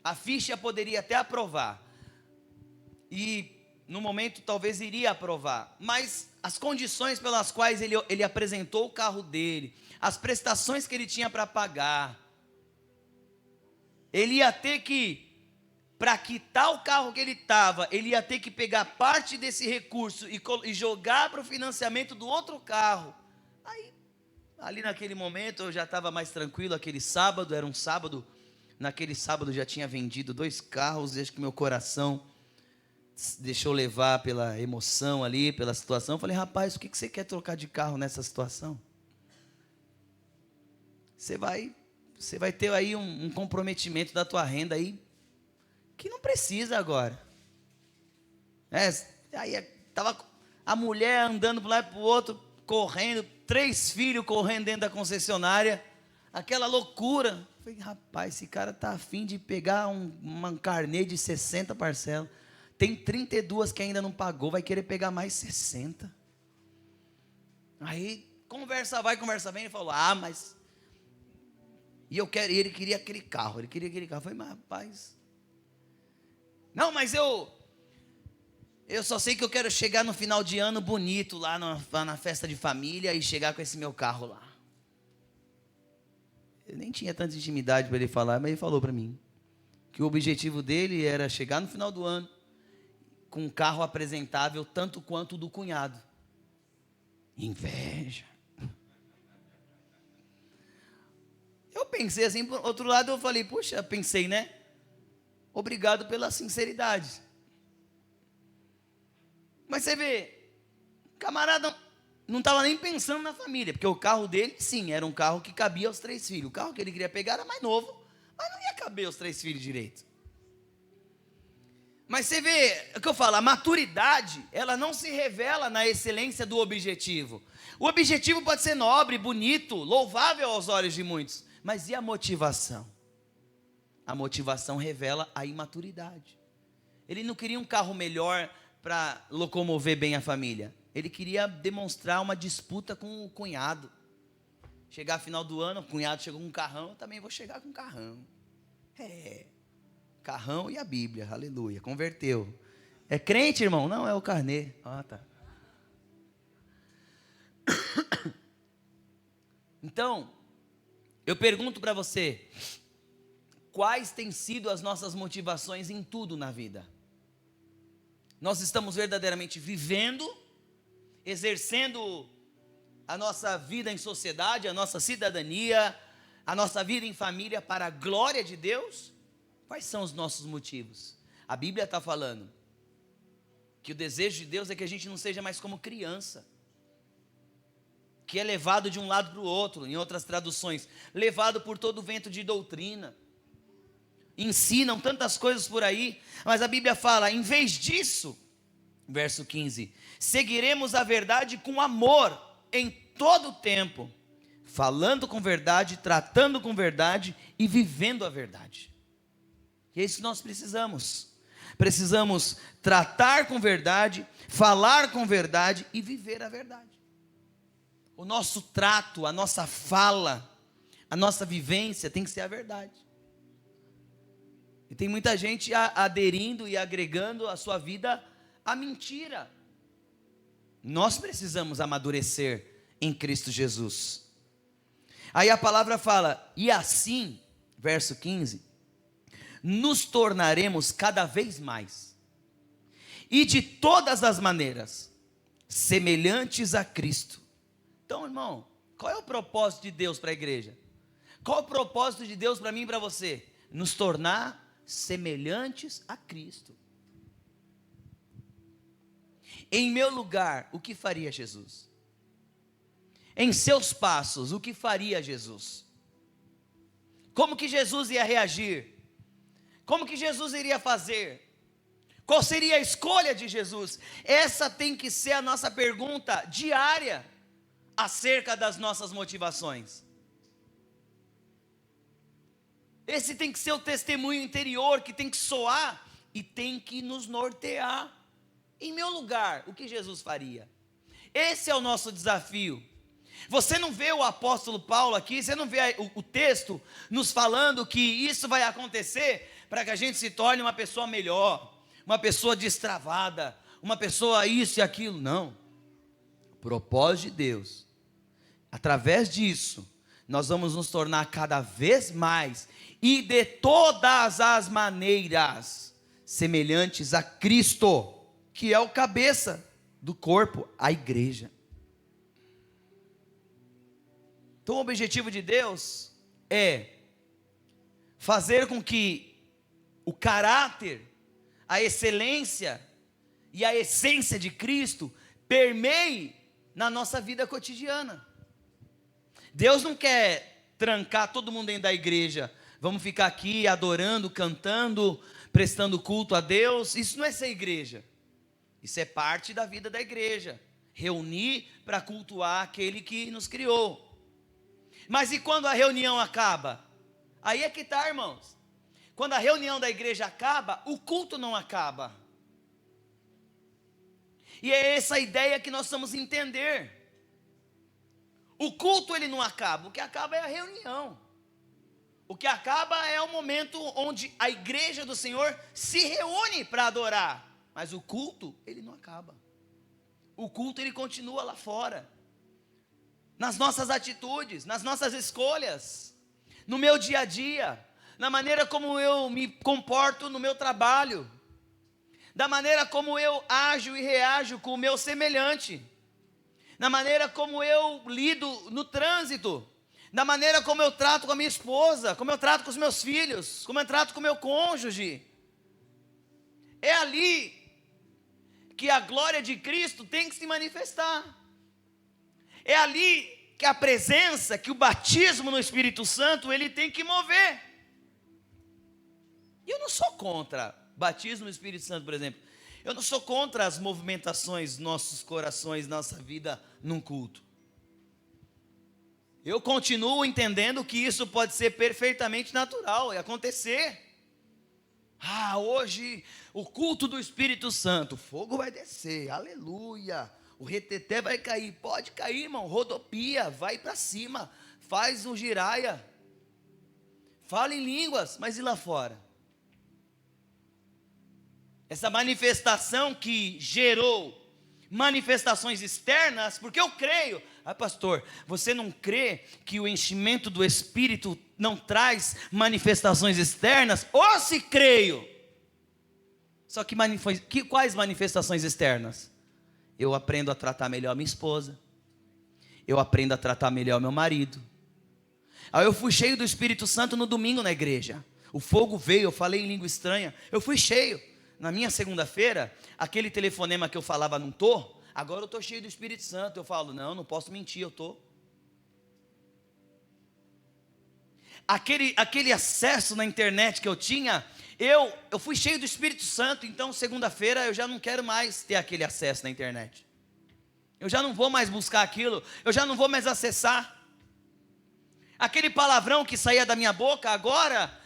A ficha poderia até aprovar. E no momento talvez iria aprovar. Mas as condições pelas quais ele apresentou o carro dele, as prestações que ele tinha para pagar, ele ia ter que, para quitar o carro que ele estava, ele ia ter que pegar parte desse recurso e jogar para o financiamento do outro carro. Aí, ali naquele momento eu já estava mais tranquilo. Aquele sábado, era um sábado, naquele sábado já tinha vendido 2 carros, e acho que meu coração deixou levar pela emoção ali, pela situação. Eu falei, rapaz, o que você quer trocar de carro nessa situação? Você vai ter aí um comprometimento da tua renda aí, que não precisa agora. Aí estava a mulher andando para um lado e para o outro, correndo, 3 filhos correndo dentro da concessionária, aquela loucura. Eu falei, rapaz, esse cara está afim de pegar um carnê de 60 parcelas. Tem 32 que ainda não pagou, vai querer pegar mais 60. Aí, conversa vai, conversa vem, ele falou, mas... E ele queria aquele carro, Eu falei, mas rapaz... Não, mas eu Eu só sei que eu quero chegar no final de ano bonito, lá na festa de família, e chegar com esse meu carro lá. Eu nem tinha tanta intimidade para ele falar, mas ele falou para mim que o objetivo dele era chegar no final do ano com um carro apresentável tanto quanto o do cunhado. Inveja. Eu pensei assim, por outro lado eu falei, puxa, pensei, né? Obrigado pela sinceridade. Mas você vê, camarada não estava nem pensando na família, porque o carro dele, sim, era um carro que cabia aos 3 filhos. O carro que ele queria pegar era mais novo, mas não ia caber aos 3 filhos direito. Mas você vê, o que eu falo, a maturidade, ela não se revela na excelência do objetivo. O objetivo pode ser nobre, bonito, louvável aos olhos de muitos, mas e a motivação? A motivação revela a imaturidade. Ele não queria um carro melhor para locomover bem a família. Ele queria demonstrar uma disputa com o cunhado. Chegar final do ano, o cunhado chegou com um carrão, eu também vou chegar com um carrão. Carrão e a Bíblia, aleluia, converteu. É crente, irmão? Não, é o carnê. Ah, tá. Então, eu pergunto para você, quais têm sido as nossas motivações em tudo na vida? Nós estamos verdadeiramente vivendo, exercendo a nossa vida em sociedade, a nossa cidadania, a nossa vida em família para a glória de Deus? Quais são os nossos motivos? A Bíblia está falando que o desejo de Deus é que a gente não seja mais como criança, que é levado de um lado para o outro, em outras traduções, levado por todo o vento de doutrina. Ensinam tantas coisas por aí, mas a Bíblia fala, em vez disso, verso 15, seguiremos a verdade com amor em todo o tempo, falando com verdade, tratando com verdade e vivendo a verdade. E é isso que nós precisamos. Precisamos tratar com verdade, falar com verdade e viver a verdade. O nosso trato, a nossa fala, a nossa vivência tem que ser a verdade. E tem muita gente aderindo e agregando a sua vida à mentira. Nós precisamos amadurecer em Cristo Jesus. Aí a palavra fala, e assim, verso 15, nos tornaremos cada vez mais, e de todas as maneiras, semelhantes a Cristo. Então, irmão, qual é o propósito de Deus para a igreja? Qual é o propósito de Deus para mim e para você? Nos tornar semelhantes a Cristo. Em meu lugar, o que faria Jesus? Em seus passos, o que faria Jesus? Como que Jesus ia reagir? Como que Jesus iria fazer? Qual seria a escolha de Jesus? Essa tem que ser a nossa pergunta diária acerca das nossas motivações. Esse tem que ser o testemunho interior que tem que soar e tem que nos nortear. Em meu lugar, o que Jesus faria? Esse é o nosso desafio. Você não vê o apóstolo Paulo aqui, você não vê o texto nos falando que isso vai acontecer para que a gente se torne uma pessoa melhor, uma pessoa destravada, uma pessoa isso e aquilo. Não. O propósito de Deus, através disso, nós vamos nos tornar cada vez mais e de todas as maneiras semelhantes a Cristo, que é o cabeça do corpo, a igreja. Então o objetivo de Deus é fazer com que o caráter, a excelência e a essência de Cristo permeie na nossa vida cotidiana. Deus não quer trancar todo mundo dentro da igreja, vamos ficar aqui adorando, cantando, prestando culto a Deus. Isso não é ser igreja, isso é parte da vida da igreja, reunir para cultuar aquele que nos criou. Mas e quando a reunião acaba? Aí é que está, irmãos. Quando a reunião da igreja acaba, o culto não acaba. E é essa a ideia que nós vamos entender. O culto ele não acaba, o que acaba é a reunião. O que acaba é o momento onde a igreja do Senhor se reúne para adorar. Mas o culto, ele não acaba. O culto, ele continua lá fora. Nas nossas atitudes, nas nossas escolhas, no meu dia a dia, na maneira como eu me comporto no meu trabalho, da maneira como eu ajo e reajo com o meu semelhante, na maneira como eu lido no trânsito, da maneira como eu trato com a minha esposa, como eu trato com os meus filhos, como eu trato com o meu cônjuge. É ali que a glória de Cristo tem que se manifestar. É ali que a presença, que o batismo no Espírito Santo, ele tem que mover. E eu não sou contra batismo no Espírito Santo, por exemplo. Eu não sou contra as movimentações dos nossos corações, nossa vida num culto. Eu continuo entendendo que isso pode ser perfeitamente natural e acontecer. Hoje o culto do Espírito Santo, o fogo vai descer, aleluia, o reteté vai cair, pode cair, irmão, rodopia, vai para cima, faz um giraia, fala em línguas, mas e lá fora? Essa manifestação que gerou manifestações externas, porque eu creio, pastor, você não crê que o enchimento do Espírito não traz manifestações externas? Ou se creio, só que quais manifestações externas? Eu aprendo a tratar melhor minha esposa, eu aprendo a tratar melhor meu marido. Aí eu fui cheio do Espírito Santo no domingo na igreja, o fogo veio, eu falei em língua estranha, eu fui cheio. Na minha segunda-feira, aquele telefonema que eu falava não tô, agora eu estou cheio do Espírito Santo. Eu falo, não posso mentir, eu estou. Aquele acesso na internet que eu tinha, eu fui cheio do Espírito Santo, então segunda-feira eu já não quero mais ter aquele acesso na internet. Eu já não vou mais buscar aquilo, eu já não vou mais acessar. Aquele palavrão que saía da minha boca, agora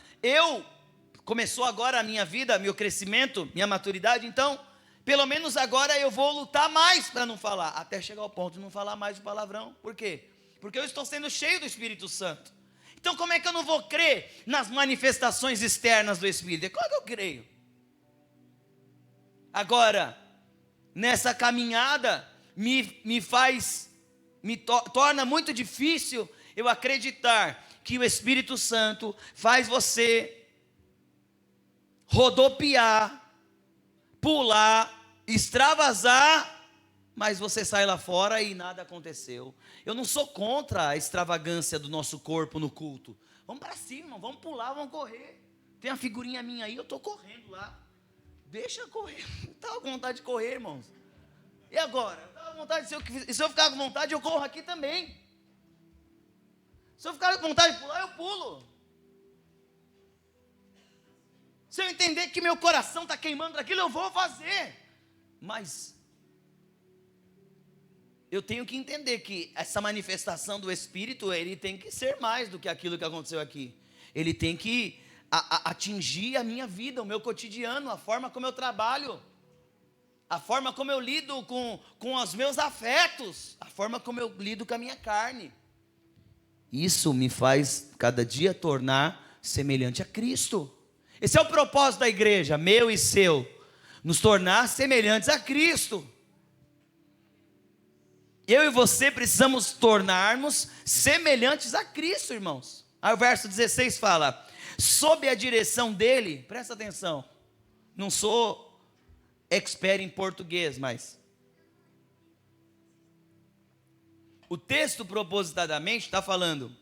começou agora a minha vida, meu crescimento, minha maturidade, então, pelo menos agora eu vou lutar mais para não falar, até chegar ao ponto de não falar mais o palavrão. Por quê? Porque eu estou sendo cheio do Espírito Santo. Então como é que eu não vou crer nas manifestações externas do Espírito? É claro que eu creio. Agora, nessa caminhada, torna muito difícil eu acreditar que o Espírito Santo faz você rodopiar, pular, extravasar, mas você sai lá fora e nada aconteceu. Eu não sou contra a extravagância do nosso corpo no culto. Vamos para cima, vamos pular, vamos correr. Tem uma figurinha minha aí, eu estou correndo lá. Deixa eu correr. Estava com vontade de correr, irmãos. E agora? Eu estava com vontade, se eu ficar com vontade, eu corro aqui também. Se eu ficar com vontade de pular, eu pulo. Se eu entender que meu coração está queimando daquilo, eu vou fazer. Mas eu tenho que entender que essa manifestação do Espírito, ele tem que ser mais do que aquilo que aconteceu aqui. Ele tem que atingir a minha vida, o meu cotidiano, a forma como eu trabalho, a forma como eu lido com os meus afetos, a forma como eu lido com a minha carne. Isso me faz cada dia tornar semelhante a Cristo. Esse é o propósito da igreja, meu e seu, nos tornar semelhantes a Cristo. Eu e você precisamos tornarmos semelhantes a Cristo, irmãos. Aí o verso 16 fala, sob a direção dele, presta atenção, não sou expert em português, mas o texto propositadamente está falando,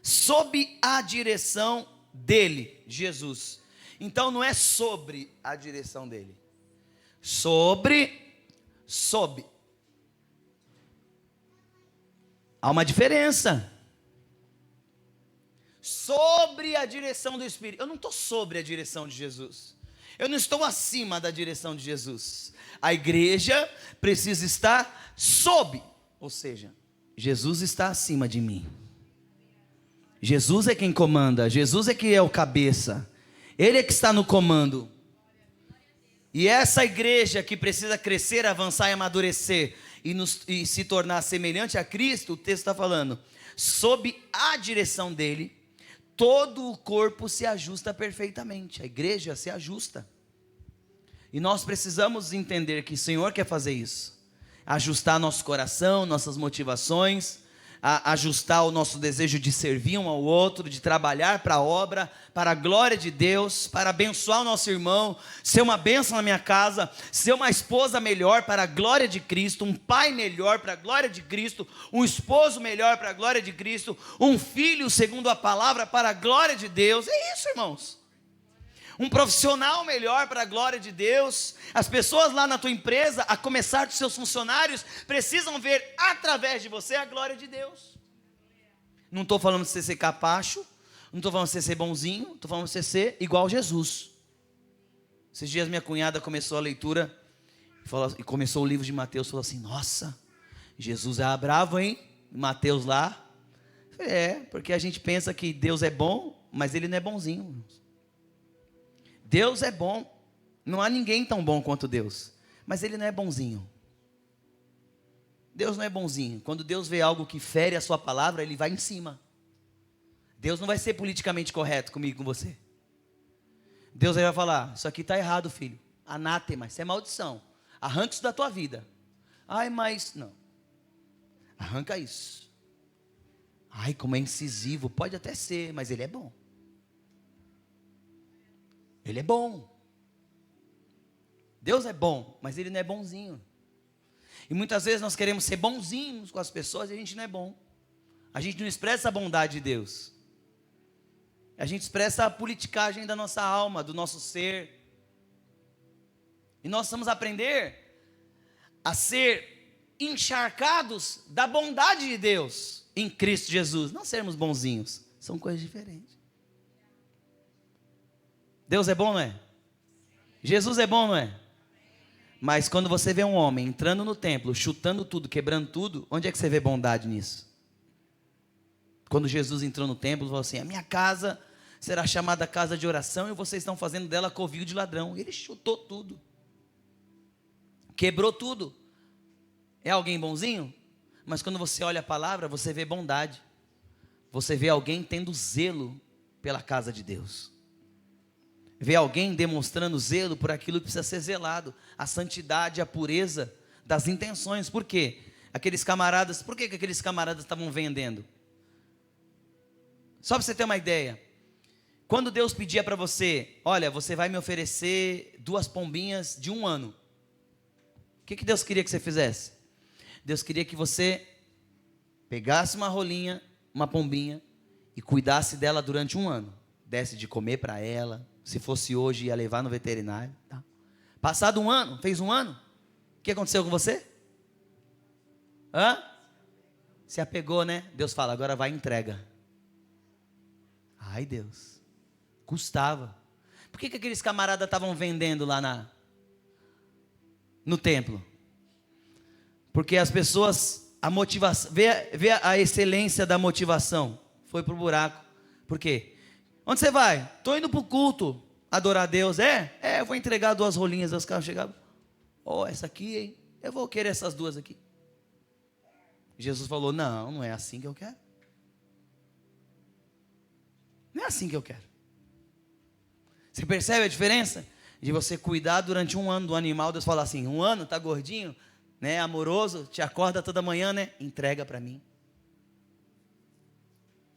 sob a direção dele, Jesus. Então não é sobre a direção dele. Sob. Há uma diferença. Sobre a direção do Espírito. Eu não estou sobre a direção de Jesus. Eu não estou acima da direção de Jesus. A igreja precisa estar sob. Ou seja, Jesus está acima de mim. Jesus é quem comanda. Jesus é que é o cabeça. Ele é que está no comando. E essa igreja que precisa crescer, avançar e amadurecer e se tornar semelhante a Cristo, o texto está falando, sob a direção dele, todo o corpo se ajusta perfeitamente. A igreja se ajusta. E nós precisamos entender que o Senhor quer fazer isso. Ajustar nosso coração, nossas motivações, ajustar o nosso desejo de servir um ao outro, de trabalhar para a obra, para a glória de Deus, para abençoar o nosso irmão, ser uma bênção na minha casa, ser uma esposa melhor para a glória de Cristo, um pai melhor para a glória de Cristo, um esposo melhor para a glória de Cristo, um filho segundo a palavra para a glória de Deus. É isso, irmãos. Um profissional melhor para a glória de Deus. As pessoas lá na tua empresa, a começar dos seus funcionários, precisam ver através de você a glória de Deus. Não estou falando de você ser capacho, não estou falando de você ser bonzinho, estou falando de você ser igual a Jesus. Esses dias minha cunhada começou a leitura e começou o livro de Mateus, falou assim: nossa, Jesus é bravo, hein? Mateus lá. Eu falei, porque a gente pensa que Deus é bom, mas Ele não é bonzinho. Deus é bom, não há ninguém tão bom quanto Deus, mas Ele não é bonzinho. Deus não é bonzinho. Quando Deus vê algo que fere a sua palavra, Ele vai em cima. Deus não vai ser politicamente correto comigo, com você. Deus vai falar: isso aqui está errado, filho, anátema, isso é maldição, arranca isso da tua vida. Ai, mas não, arranca isso. Ai, como é incisivo. Pode até ser, mas Ele é bom. Ele é bom. Deus é bom, mas Ele não é bonzinho. E muitas vezes nós queremos ser bonzinhos com as pessoas e a gente não é bom. A gente não expressa a bondade de Deus. A gente expressa a politicagem da nossa alma, do nosso ser. E nós precisamos aprender a ser encharcados da bondade de Deus em Cristo Jesus. Não sermos bonzinhos, são coisas diferentes. Deus é bom, não é? Jesus é bom, não é? Mas quando você vê um homem entrando no templo, chutando tudo, quebrando tudo, onde é que você vê bondade nisso? Quando Jesus entrou no templo, falou assim: a minha casa será chamada casa de oração e vocês estão fazendo dela covil de ladrão. Ele chutou tudo, quebrou tudo. É alguém bonzinho? Mas quando você olha a palavra, você vê bondade. Você vê alguém tendo zelo pela casa de Deus. Vê alguém demonstrando zelo por aquilo que precisa ser zelado, a santidade, a pureza das intenções. Por quê? Por que aqueles camaradas estavam vendendo? Só para você ter uma ideia, quando Deus pedia para você: olha, você vai me oferecer 2 pombinhas de 1 ano, o que Deus queria que você fizesse? Deus queria que você pegasse uma rolinha, uma pombinha, e cuidasse dela durante 1 ano, desse de comer para ela. Se fosse hoje, ia levar no veterinário. Tá? Passado 1 ano, fez 1 ano, o que aconteceu com você? Se apegou, né? Deus fala: agora vai e entrega. Ai, Deus, custava. Por que aqueles camaradas estavam vendendo lá no templo? Porque as pessoas, a motivação, vê a excelência da motivação, foi para o buraco. Por quê? Onde você vai? Estou indo para o culto, adorar a Deus. Eu vou entregar 2 rolinhas. Os caras chegavam: essa aqui, hein? Eu vou querer essas 2 aqui. Jesus falou: não é assim que eu quero. Não é assim que eu quero. Você percebe a diferença? De você cuidar durante 1 ano do animal. Deus fala assim: 1 ano, tá gordinho, né, amoroso, te acorda toda manhã, né, entrega para mim.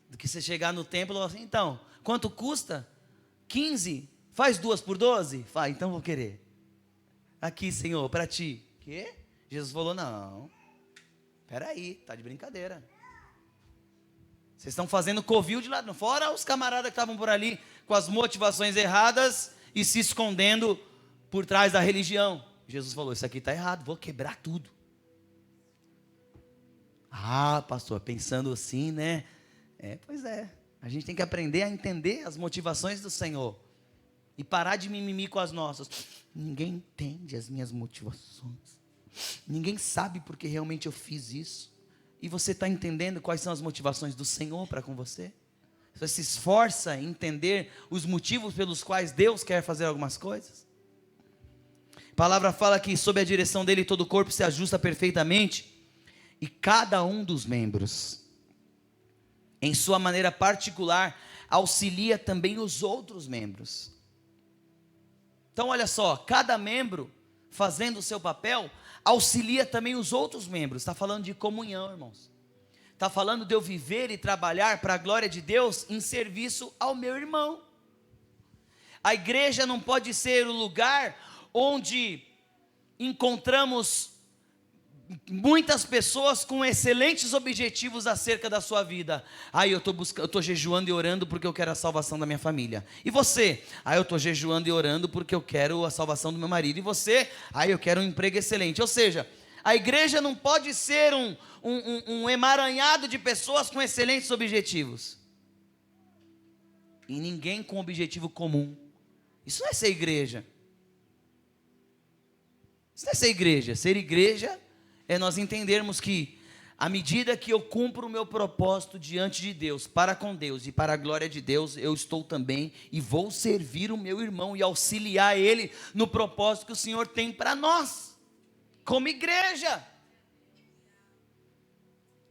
Do que você chegar no templo e falar assim: então, quanto custa? 15, faz 2 por 12? Fala, então vou querer. Aqui, Senhor, para ti. Quê? Jesus falou: não, peraí, tá de brincadeira. Vocês estão fazendo covil de ladrão. Fora os camaradas que estavam por ali com as motivações erradas e se escondendo por trás da religião. Jesus falou: isso aqui está errado, vou quebrar tudo. Ah, pastor, pensando assim, né? Pois é. A gente tem que aprender a entender as motivações do Senhor e parar de mimimi com as nossas. Ninguém entende as minhas motivações. Ninguém sabe porque realmente eu fiz isso. E você está entendendo quais são as motivações do Senhor para com você? Você se esforça em entender os motivos pelos quais Deus quer fazer algumas coisas? A palavra fala que sob a direção dele todo o corpo se ajusta perfeitamente, e cada um dos membros, em sua maneira particular, auxilia também os outros membros. Então olha só, cada membro fazendo o seu papel, auxilia também os outros membros. Está falando de comunhão, irmãos. Está falando de eu viver e trabalhar para a glória de Deus em serviço ao meu irmão. A igreja não pode ser o lugar onde encontramos muitas pessoas com excelentes objetivos acerca da sua vida. Eu estou jejuando e orando porque eu quero a salvação da minha família. E você? Eu estou jejuando e orando porque eu quero a salvação do meu marido. E você? Eu quero um emprego excelente. Ou seja, a igreja não pode ser um emaranhado de pessoas com excelentes objetivos. E ninguém com objetivo comum. Isso não é ser igreja. Isso não é ser igreja. Ser igreja é nós entendermos que, à medida que eu cumpro o meu propósito diante de Deus, para com Deus e para a glória de Deus, eu estou também e vou servir o meu irmão e auxiliar ele no propósito que o Senhor tem para nós, como igreja.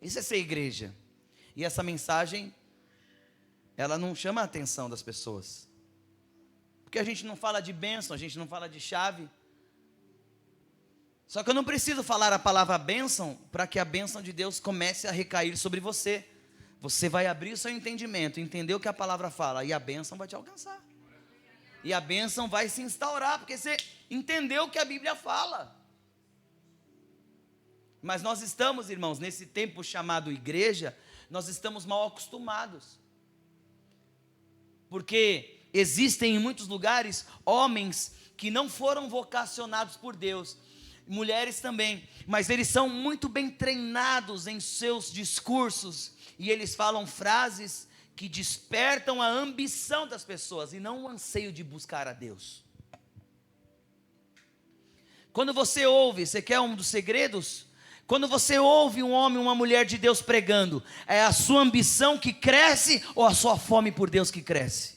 Isso é ser igreja. E essa mensagem, ela não chama a atenção das pessoas, porque a gente não fala de bênção, a gente não fala de chave. Só que eu não preciso falar a palavra bênção para que a bênção de Deus comece a recair sobre você. Você vai abrir o seu entendimento, entender o que a palavra fala, e a bênção vai te alcançar. E a bênção vai se instaurar, porque você entendeu o que a Bíblia fala. Mas nós estamos, irmãos, nesse tempo chamado igreja, nós estamos mal acostumados. Porque existem em muitos lugares homens que não foram vocacionados por Deus, mulheres também, mas eles são muito bem treinados em seus discursos, e eles falam frases que despertam a ambição das pessoas, e não o anseio de buscar a Deus. Quando você ouve, você quer um dos segredos? Quando você ouve um homem, uma mulher de Deus pregando, é a sua ambição que cresce, ou a sua fome por Deus que cresce?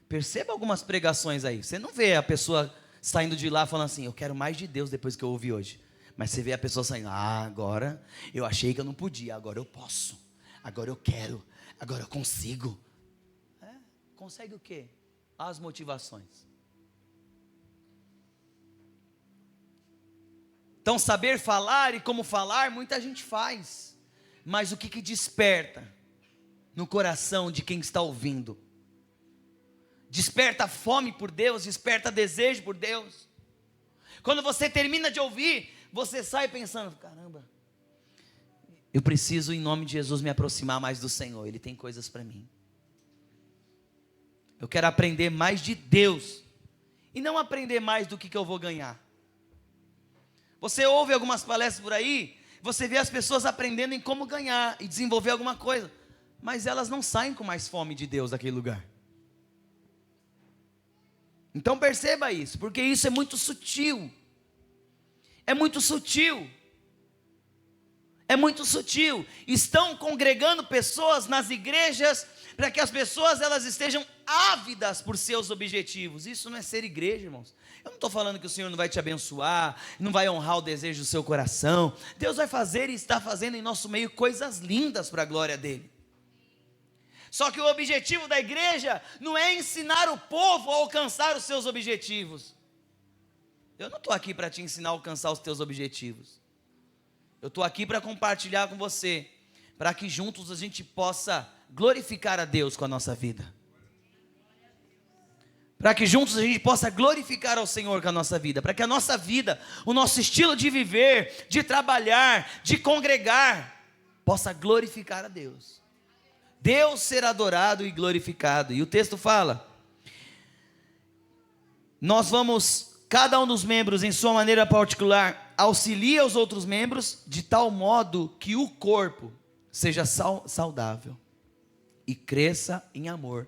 Perceba algumas pregações aí, você não vê a pessoa saindo de lá falando assim, eu quero mais de Deus depois que eu ouvi hoje. Mas você vê a pessoa saindo, agora eu achei que eu não podia, agora eu posso, agora eu quero, agora eu consigo. Consegue o quê? As motivações. Então saber falar e como falar, muita gente faz. Mas o que desperta no coração de quem está ouvindo? Desperta fome por Deus, desperta desejo por Deus. Quando você termina de ouvir, você sai pensando, caramba, eu preciso em nome de Jesus me aproximar mais do Senhor, Ele tem coisas para mim. Eu quero aprender mais de Deus, e não aprender mais do que eu vou ganhar. Você ouve algumas palestras por aí, você vê as pessoas aprendendo em como ganhar e desenvolver alguma coisa, mas elas não saem com mais fome de Deus daquele lugar. Então perceba isso, porque isso é muito sutil. É muito sutil. É muito sutil. Estão congregando pessoas nas igrejas para que as pessoas elas estejam ávidas por seus objetivos. Isso não é ser igreja, irmãos. Eu não estou falando que o Senhor não vai te abençoar, não vai honrar o desejo do seu coração. Deus vai fazer e está fazendo em nosso meio coisas lindas para a glória dEle. Só que o objetivo da igreja não é ensinar o povo a alcançar os seus objetivos. Eu não estou aqui para te ensinar a alcançar os teus objetivos. Eu estou aqui para compartilhar com você, para que juntos a gente possa glorificar a Deus com a nossa vida. Para que juntos a gente possa glorificar ao Senhor com a nossa vida. Para que a nossa vida, o nosso estilo de viver, de trabalhar, de congregar, possa glorificar a Deus. Deus ser adorado e glorificado. E o texto fala, nós vamos, cada um dos membros em sua maneira particular, auxilia os outros membros, de tal modo que o corpo seja saudável e cresça em amor.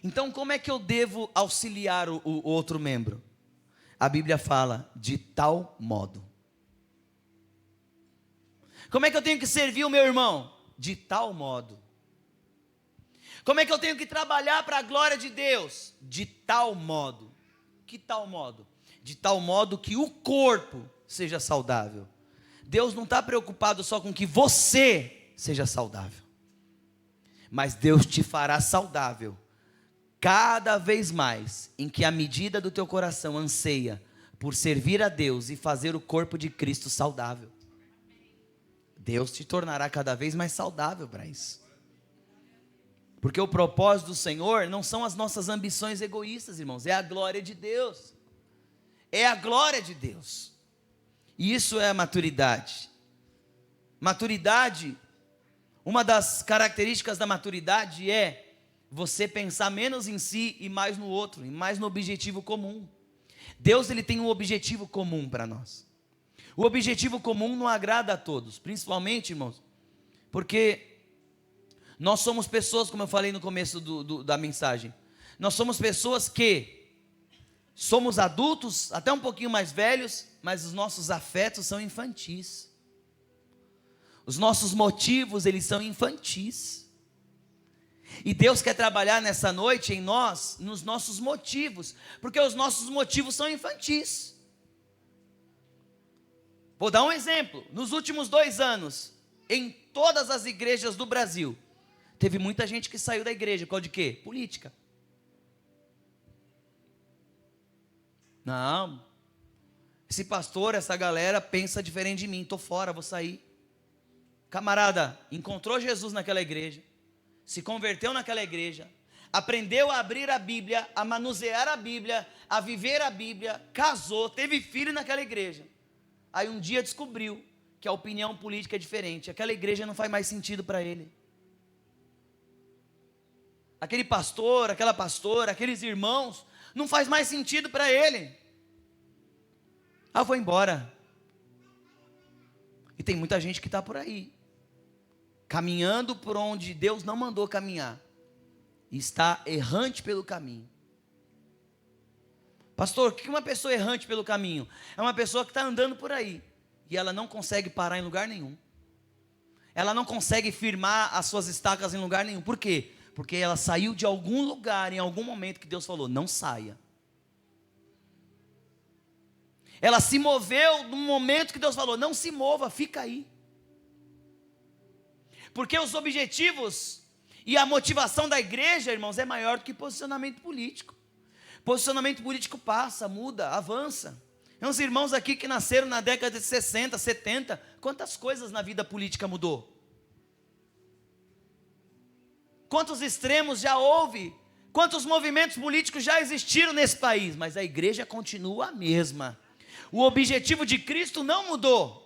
Então como é que eu devo auxiliar o outro membro? A Bíblia fala, de tal modo. Como é que eu tenho que servir o meu irmão? De tal modo. Como é que eu tenho que trabalhar para a glória de Deus? De tal modo. Que tal modo? De tal modo que o corpo seja saudável. Deus não está preocupado só com que você seja saudável, mas Deus te fará saudável Cada vez mais em que a medida do teu coração anseia por servir a Deus e fazer o corpo de Cristo saudável, Deus te tornará cada vez mais saudável para isso. Porque o propósito do Senhor não são as nossas ambições egoístas, irmãos, é a glória de Deus. É a glória de Deus. E isso é a maturidade. Maturidade, uma das características da maturidade é você pensar menos em si e mais no outro, e mais no objetivo comum. Deus, ele tem um objetivo comum para nós. O objetivo comum não agrada a todos, principalmente, irmãos, porque nós somos pessoas, como eu falei no começo da mensagem, nós somos pessoas que somos adultos, até um pouquinho mais velhos, mas os nossos afetos são infantis. Os nossos motivos, eles são infantis. E Deus quer trabalhar nessa noite em nós, nos nossos motivos, porque os nossos motivos são infantis. Vou dar um exemplo. Nos últimos 2 anos, em todas as igrejas do Brasil, teve muita gente que saiu da igreja, por causa de quê? Política. Não, esse pastor, essa galera pensa diferente de mim, estou fora, vou sair. Camarada, encontrou Jesus naquela igreja, se converteu naquela igreja, aprendeu a abrir a Bíblia, a manusear a Bíblia, a viver a Bíblia, casou, teve filho naquela igreja. Aí um dia descobriu que a opinião política é diferente, aquela igreja não faz mais sentido para ele. Aquele pastor, aquela pastora, aqueles irmãos, não faz mais sentido para ele. Ah, vou embora. E tem muita gente que está por aí, caminhando por onde Deus não mandou caminhar, e está errante pelo caminho. Pastor, o que uma pessoa errante pelo caminho? É uma pessoa que está andando por aí, e ela não consegue parar em lugar nenhum. Ela não consegue firmar as suas estacas em lugar nenhum. Por quê? Porque ela saiu de algum lugar, em algum momento que Deus falou, não saia. Ela se moveu no momento que Deus falou, não se mova, fica aí. Porque os objetivos e a motivação da igreja, irmãos, é maior do que posicionamento político. Posicionamento político passa, muda, avança. Tem uns irmãos aqui que nasceram na década de 60, 70, quantas coisas na vida política mudou? Quantos extremos já houve? Quantos movimentos políticos já existiram nesse país? Mas a igreja continua a mesma. O objetivo de Cristo não mudou.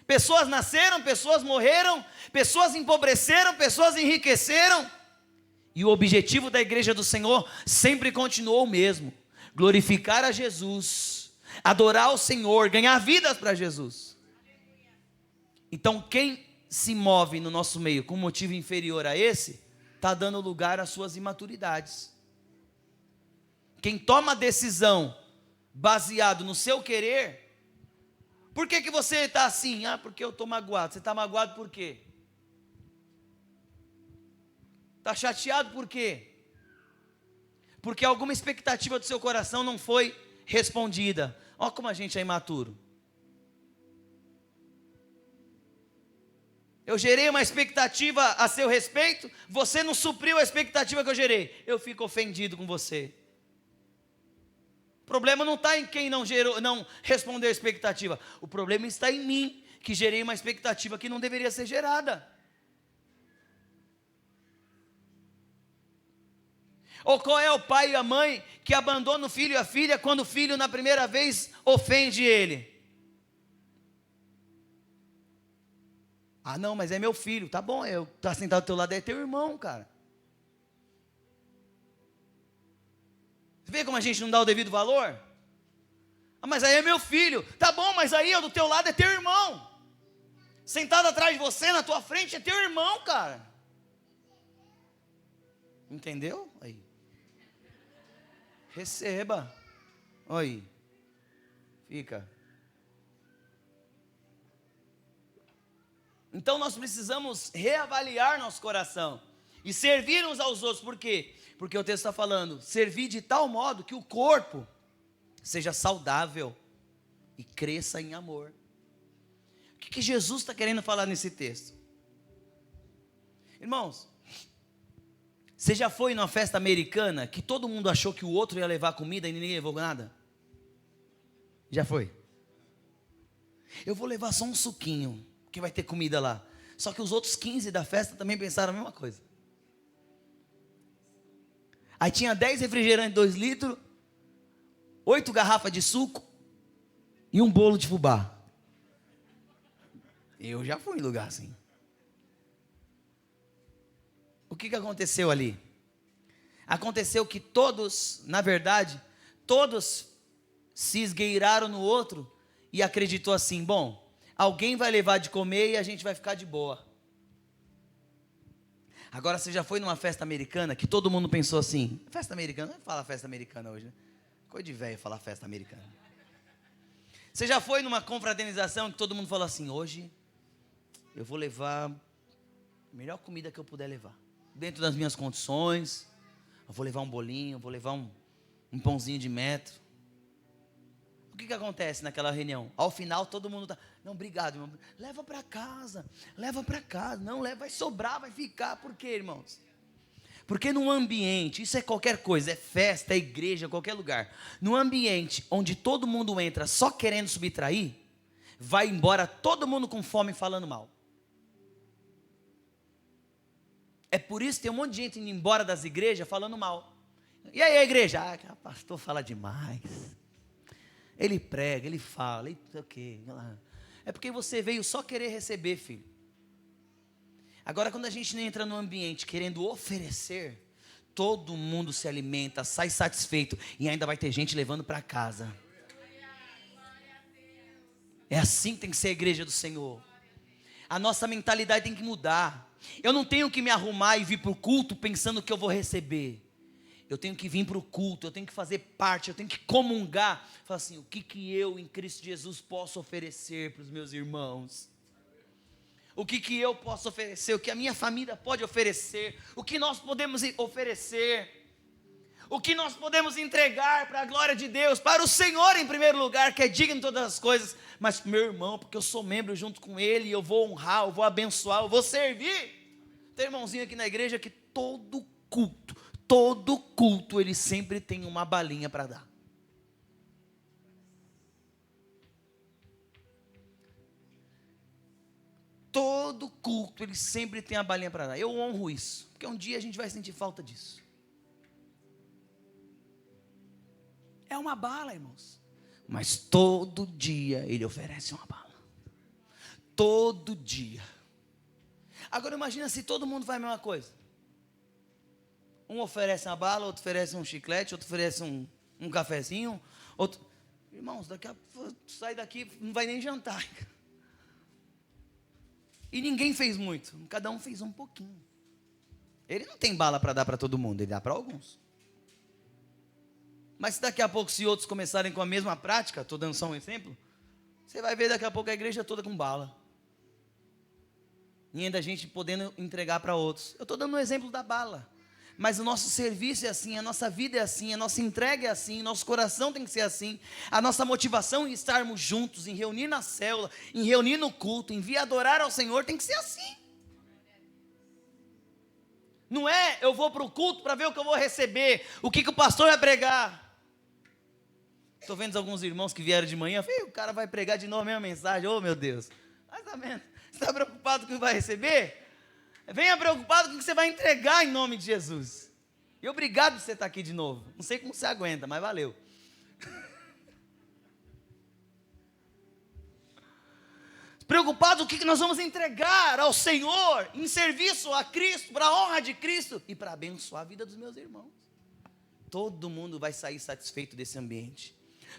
Pessoas nasceram, pessoas morreram, pessoas empobreceram, pessoas enriqueceram. E o objetivo da igreja do Senhor sempre continuou o mesmo: glorificar a Jesus, adorar o Senhor, ganhar vidas para Jesus. Então quem se move no nosso meio com motivo inferior a esse, está dando lugar às suas imaturidades. Quem toma decisão baseado no seu querer, por que você está assim? Ah, porque eu estou magoado. Você está magoado por quê? Está chateado por quê? Porque alguma expectativa do seu coração não foi respondida. Olha como a gente é imaturo. Eu gerei uma expectativa a seu respeito, você não supriu a expectativa que eu gerei. Eu fico ofendido com você. O problema não está em quem não respondeu a expectativa. O problema está em mim, que gerei uma expectativa que não deveria ser gerada. Ou qual é o pai e a mãe que abandona o filho e a filha quando o filho na primeira vez ofende ele? Ah não, mas é meu filho. Tá bom, tá sentado do teu lado, é teu irmão, cara. Você vê como a gente não dá o devido valor? Ah, mas aí é meu filho. Tá bom, mas aí do teu lado é teu irmão. Sentado atrás de você, na tua frente, é teu irmão, cara. Entendeu? Aí. Receba. Aí. Fica. Então nós precisamos reavaliar nosso coração e servir uns aos outros. Por quê? Porque o texto está falando, servir de tal modo que o corpo seja saudável e cresça em amor. O que Jesus está querendo falar nesse texto? Irmãos, Você já foi numa festa americana que todo mundo achou que o outro ia levar comida e ninguém levou nada? Já foi? Eu vou levar só um suquinho, que vai ter comida lá. Só que os outros 15 da festa também pensaram a mesma coisa. Aí tinha 10 refrigerantes, 2 litros, 8 garrafas de suco e um bolo de fubá. Eu já fui em lugar assim. O que aconteceu ali? Aconteceu que todos, na verdade, todos se esgueiraram no outro e acreditou assim, bom, alguém vai levar de comer e a gente vai ficar de boa. Agora você já foi numa festa americana que todo mundo pensou assim, festa americana, não fala festa americana hoje, né? Coisa de velho falar festa americana. Você já foi numa confraternização que todo mundo falou assim, hoje eu vou levar a melhor comida que eu puder levar. Dentro das minhas condições, eu vou levar um bolinho, eu vou levar um pãozinho de metro. O que acontece naquela reunião? Ao final todo mundo está, não, obrigado, irmão. Leva para casa, não, vai sobrar, vai ficar. Por quê, irmãos? Porque num ambiente, isso é qualquer coisa, é festa, é igreja, qualquer lugar. Num ambiente onde todo mundo entra só querendo subtrair, vai embora todo mundo com fome falando mal. É por isso que tem um monte de gente indo embora das igrejas falando mal. E aí a igreja? O pastor fala demais. Ele prega, ele fala, ele o quê? É porque você veio só querer receber, filho. Agora quando a gente entra no ambiente querendo oferecer, todo mundo se alimenta, sai satisfeito e ainda vai ter gente levando para casa. É assim que tem que ser a igreja do Senhor. A nossa mentalidade tem que mudar. Eu não tenho que me arrumar e vir para o culto pensando que eu vou receber. Eu tenho que vir para o culto, eu tenho que fazer parte, eu tenho que comungar. Falar assim, o que eu em Cristo Jesus posso oferecer para os meus irmãos? O que eu posso oferecer? O que a minha família pode oferecer? O que nós podemos oferecer? O que nós podemos entregar para a glória de Deus? Para o Senhor em primeiro lugar, que é digno de todas as coisas. Mas para o meu irmão, porque eu sou membro junto com ele, eu vou honrar, eu vou abençoar, eu vou servir. Tem irmãozinho aqui na igreja que todo culto, ele sempre tem uma balinha para dar. Todo culto, ele sempre tem a balinha para dar. Eu honro isso, porque um dia a gente vai sentir falta disso. É uma bala, irmãos. Mas todo dia ele oferece uma bala. Todo dia. Agora imagina se todo mundo faz a mesma coisa. Um oferece uma bala, outro oferece um chiclete, outro oferece um cafezinho, outro... Irmãos, daqui a pouco sai daqui, não vai nem jantar. E ninguém fez muito, cada um fez um pouquinho. Ele não tem bala para dar para todo mundo, ele dá para alguns. Mas se daqui a pouco, se outros começarem com a mesma prática, estou dando só um exemplo, você vai ver daqui a pouco a igreja toda com bala. E ainda a gente podendo entregar para outros. Eu estou dando um exemplo da bala. Mas o nosso serviço é assim, a nossa vida é assim, a nossa entrega é assim, nosso coração tem que ser assim, a nossa motivação em estarmos juntos, em reunir na célula, em reunir no culto, em vir adorar ao Senhor, tem que ser assim. Não é eu vou para o culto para ver o que eu vou receber, o que o pastor vai pregar. Estou vendo alguns irmãos que vieram de manhã, o cara vai pregar de novo a mesma mensagem, oh meu Deus. Mas tá vendo, você está preocupado com o que vai receber? Venha preocupado com o que você vai entregar em nome de Jesus. E obrigado por você estar aqui de novo. Não sei como você aguenta, mas valeu. Preocupado com o que nós vamos entregar ao Senhor, em serviço a Cristo, para a honra de Cristo e para abençoar a vida dos meus irmãos. Todo mundo vai sair satisfeito desse ambiente.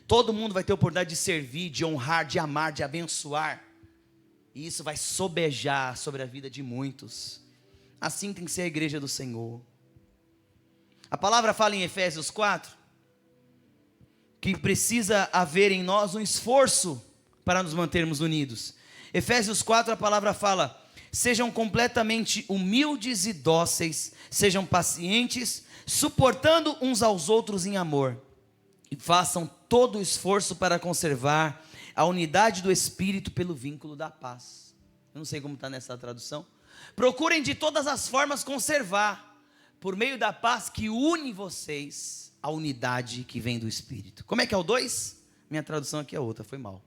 Todo mundo vai ter a oportunidade de servir, de honrar, de amar, de abençoar. E isso vai sobejar sobre a vida de muitos. Assim tem que ser a igreja do Senhor. A palavra fala em Efésios 4 que precisa haver em nós um esforço para nos mantermos unidos. Efésios 4 a palavra fala: sejam completamente humildes e dóceis, sejam pacientes, suportando uns aos outros em amor, e façam todo o esforço para conservar a unidade do Espírito pelo vínculo da paz. Eu não sei como está nessa tradução. Procurem de todas as formas conservar. por meio da paz que une vocês, a unidade que vem do Espírito. Como é que é o 2? Minha tradução aqui é outra, foi mal.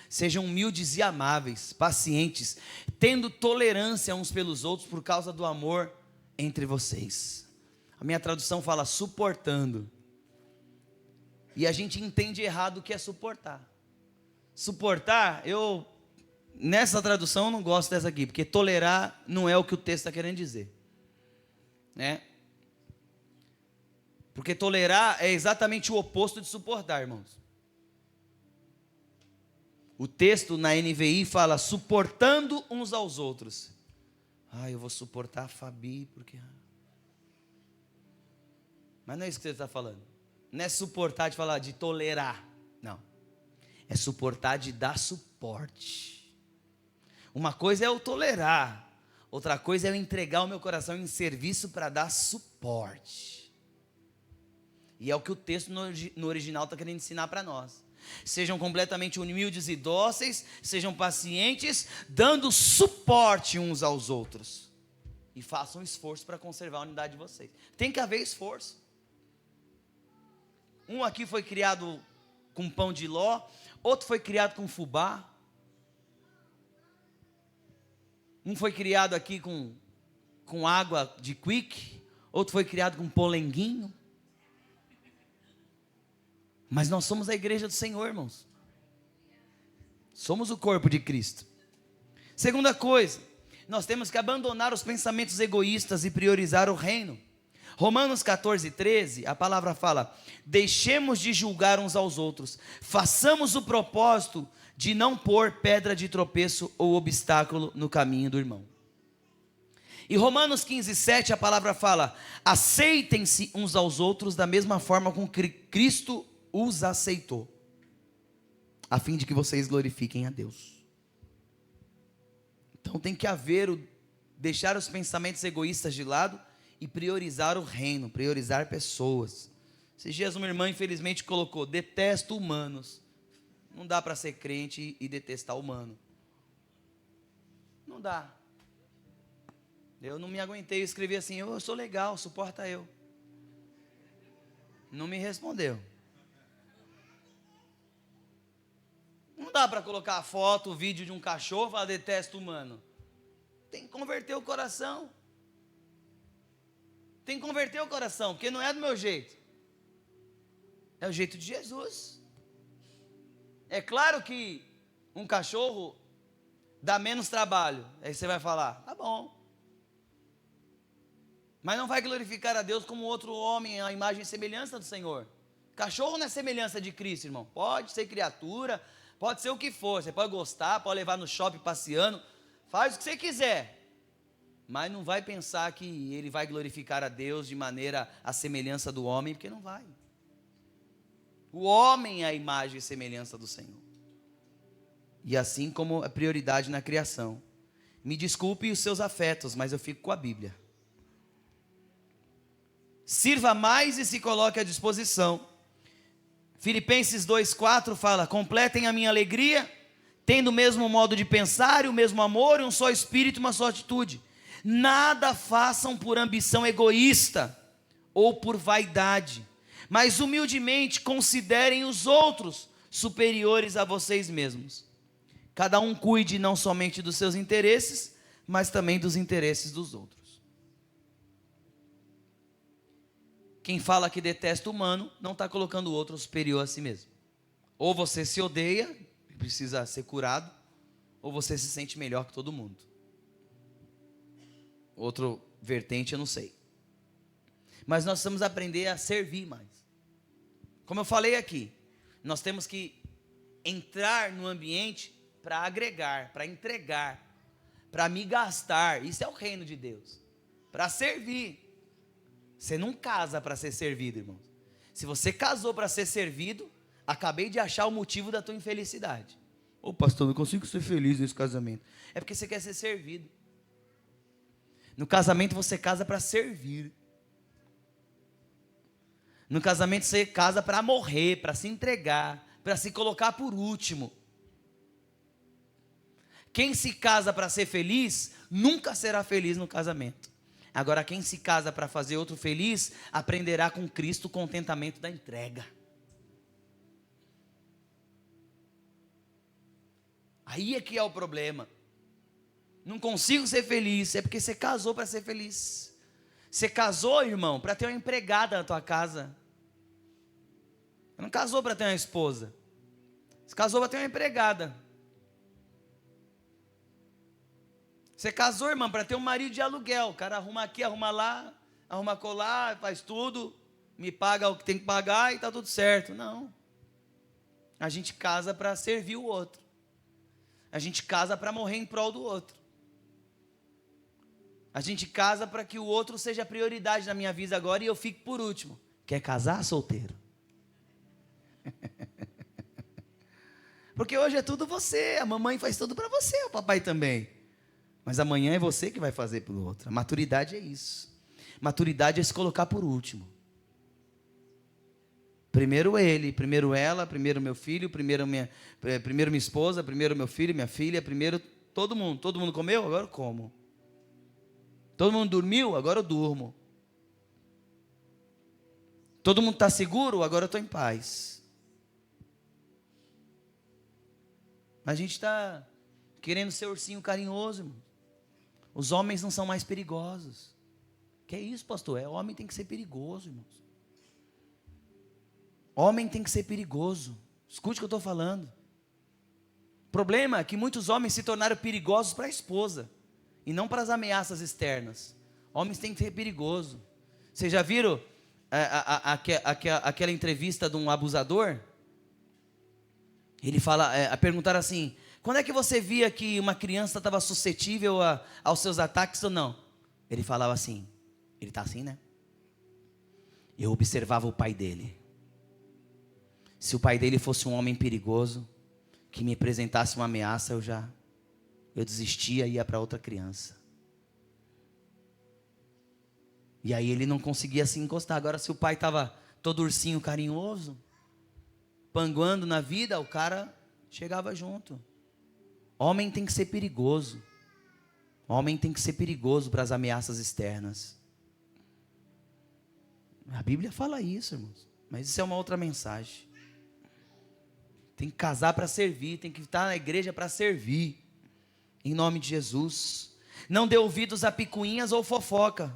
Sejam humildes e amáveis, pacientes, tendo tolerância uns pelos outros por causa do amor entre vocês. A minha tradução fala suportando. E a gente entende errado o que é suportar. Suportar, nessa tradução eu não gosto dessa aqui, porque tolerar não é o que o texto está querendo dizer, né? Porque tolerar é exatamente o oposto de suportar, irmãos. O texto na NVI fala suportando uns aos outros. Eu vou suportar a Fabi, porque... Mas não é isso que você está falando. Não é suportar de falar de tolerar, não. É suportar de dar suporte. Uma coisa é eu tolerar, outra coisa é eu entregar o meu coração em serviço para dar suporte. E é o que o texto no original está querendo ensinar para nós. Sejam completamente humildes e dóceis, sejam pacientes, dando suporte uns aos outros. E façam esforço para conservar a unidade de vocês. Tem que haver esforço. Um aqui foi criado com pão de ló, outro foi criado com fubá. Um foi criado aqui com água de quick, outro foi criado com polenguinho. Mas nós somos a igreja do Senhor, irmãos. Somos o corpo de Cristo. Segunda coisa, nós temos que abandonar os pensamentos egoístas e priorizar o reino. Romanos 14:13, a palavra fala: deixemos de julgar uns aos outros, façamos o propósito de não pôr pedra de tropeço ou obstáculo no caminho do irmão. E Romanos 15:7, a palavra fala: aceitem-se uns aos outros da mesma forma com que Cristo os aceitou, a fim de que vocês glorifiquem a Deus. Então tem que haver deixar os pensamentos egoístas de lado e priorizar o reino, priorizar pessoas. Esses dias uma irmã infelizmente colocou: detesto humanos. Não dá para ser crente e detestar humano. Não dá. Eu não me aguentei, eu escrevi assim: eu sou legal, suporta eu. Não me respondeu. Não dá para colocar a foto, o vídeo de um cachorro e falar: detesto humano. Tem que converter o coração. Tem que converter o coração, porque não é do meu jeito. É o jeito de Jesus. É claro que um cachorro dá menos trabalho. Aí você vai falar: tá bom. Mas não vai glorificar a Deus como outro homem, a imagem e semelhança do Senhor. Cachorro não é semelhança de Cristo, irmão. Pode ser criatura, pode ser o que for. Você pode gostar, pode levar no shopping passeando. Faz o que você quiser. Mas não vai pensar que ele vai glorificar a Deus de maneira à semelhança do homem, porque não vai. O homem é a imagem e semelhança do Senhor. E assim como a prioridade na criação. Me desculpe os seus afetos, mas eu fico com a Bíblia. Sirva mais e se coloque à disposição. Filipenses 2:4 fala: completem a minha alegria, tendo o mesmo modo de pensar e o mesmo amor, e um só espírito, uma só atitude. Nada façam por ambição egoísta ou por vaidade, mas humildemente considerem os outros superiores a vocês mesmos. Cada um cuide não somente dos seus interesses, mas também dos interesses dos outros. Quem fala que detesta o humano, não está colocando o outro superior a si mesmo. Ou você se odeia, precisa ser curado, ou você se sente melhor que todo mundo. Outro vertente eu não sei. Mas nós precisamos aprender a servir mais. Como eu falei aqui, nós temos que entrar no ambiente para agregar, para entregar, para me gastar. Isso é o reino de Deus. Para servir. Você não casa para ser servido, irmãos. Se você casou para ser servido, acabei de achar o motivo da tua infelicidade. Ô pastor, não consigo ser feliz nesse casamento. É porque você quer ser servido. No casamento você casa para servir. No casamento você casa para morrer, para se entregar, para se colocar por último. Quem se casa para ser feliz, nunca será feliz no casamento. Agora, quem se casa para fazer outro feliz, aprenderá com Cristo o contentamento da entrega. Aí é que é o problema. Não consigo ser feliz, é porque você casou para ser feliz. Você casou, irmão, para ter uma empregada na tua casa. Você não casou para ter uma esposa. Você casou para ter uma empregada. Você casou, irmão, para ter um marido de aluguel. O cara arruma aqui, arruma lá, arruma colar, faz tudo, me paga o que tem que pagar e está tudo certo. Não. A gente casa para servir o outro. A gente casa para morrer em prol do outro. A gente casa para que o outro seja prioridade na minha vida agora e eu fique por último. Quer casar, solteiro? Porque hoje é tudo você. A mamãe faz tudo para você, o papai também. Mas amanhã é você que vai fazer pelo outro. A maturidade é isso. Maturidade é se colocar por último. Primeiro ele, primeiro ela, primeiro meu filho, primeiro minha esposa, primeiro meu filho, minha filha, primeiro todo mundo. Todo mundo comeu? Agora eu como. Todo mundo dormiu? Agora eu durmo. Todo mundo está seguro? Agora eu estou em paz. A gente está querendo ser ursinho carinhoso, irmão. Os homens não são mais perigosos. Que é isso, pastor? Homem tem que ser perigoso, irmãos. Homem tem que ser perigoso. Escute o que eu estou falando. O problema é que muitos homens se tornaram perigosos para a esposa e não para as ameaças externas. Homens têm que ser perigoso. Vocês já viram aquela entrevista de um abusador? Ele fala, perguntaram assim: quando é que você via que uma criança estava suscetível aos seus ataques ou não? Ele falava assim, ele está assim, né? Eu observava o pai dele. Se o pai dele fosse um homem perigoso, que me apresentasse uma ameaça, eu desistia e ia para outra criança. E aí ele não conseguia se encostar. Agora, se o pai estava todo ursinho carinhoso, panguando na vida, o cara chegava junto. Homem tem que ser perigoso. Homem tem que ser perigoso para as ameaças externas. A Bíblia fala isso, irmãos. Mas isso é uma outra mensagem. Tem que casar para servir, tem que estar na igreja para servir. Em nome de Jesus. Não dê ouvidos a picuinhas ou fofoca.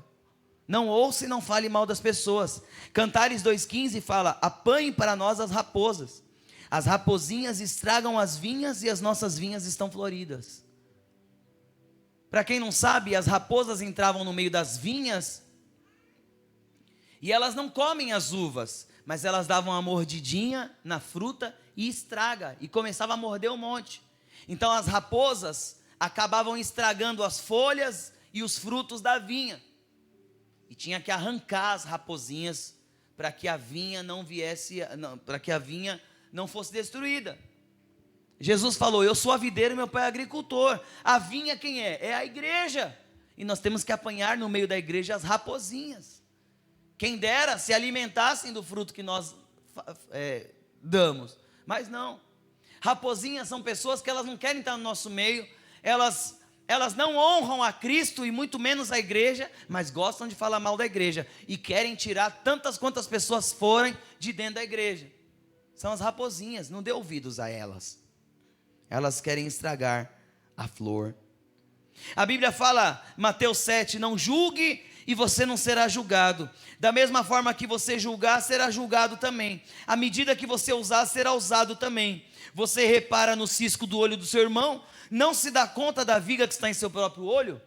Não ouça e não fale mal das pessoas. Cantares 2,15 fala: apanhe para nós as raposas. As raposinhas estragam as vinhas e as nossas vinhas estão floridas. Para quem não sabe, as raposas entravam no meio das vinhas e elas não comem as uvas, mas elas davam uma mordidinha na fruta e estraga, e começava a morder um monte. Então as raposas acabavam estragando as folhas e os frutos da vinha. E tinha que arrancar as raposinhas para que a vinha não fosse destruída. Jesus falou: eu sou a videira e meu pai é agricultor. A vinha quem é? É a igreja. E nós temos que apanhar no meio da igreja as raposinhas. Quem dera se alimentassem do fruto que nós damos. Mas não. Raposinhas são pessoas que elas não querem estar no nosso meio. Elas não honram a Cristo e muito menos a igreja, mas gostam de falar mal da igreja. E querem tirar tantas quantas pessoas forem de dentro da igreja. São as raposinhas, não dê ouvidos a elas. Elas querem estragar a flor. A Bíblia fala, Mateus 7, não julgue e você não será julgado. Da mesma forma que você julgar, será julgado também. À medida que você usar, será usado também. Você repara no cisco do olho do seu irmão, não se dá conta da viga que está em seu próprio olho?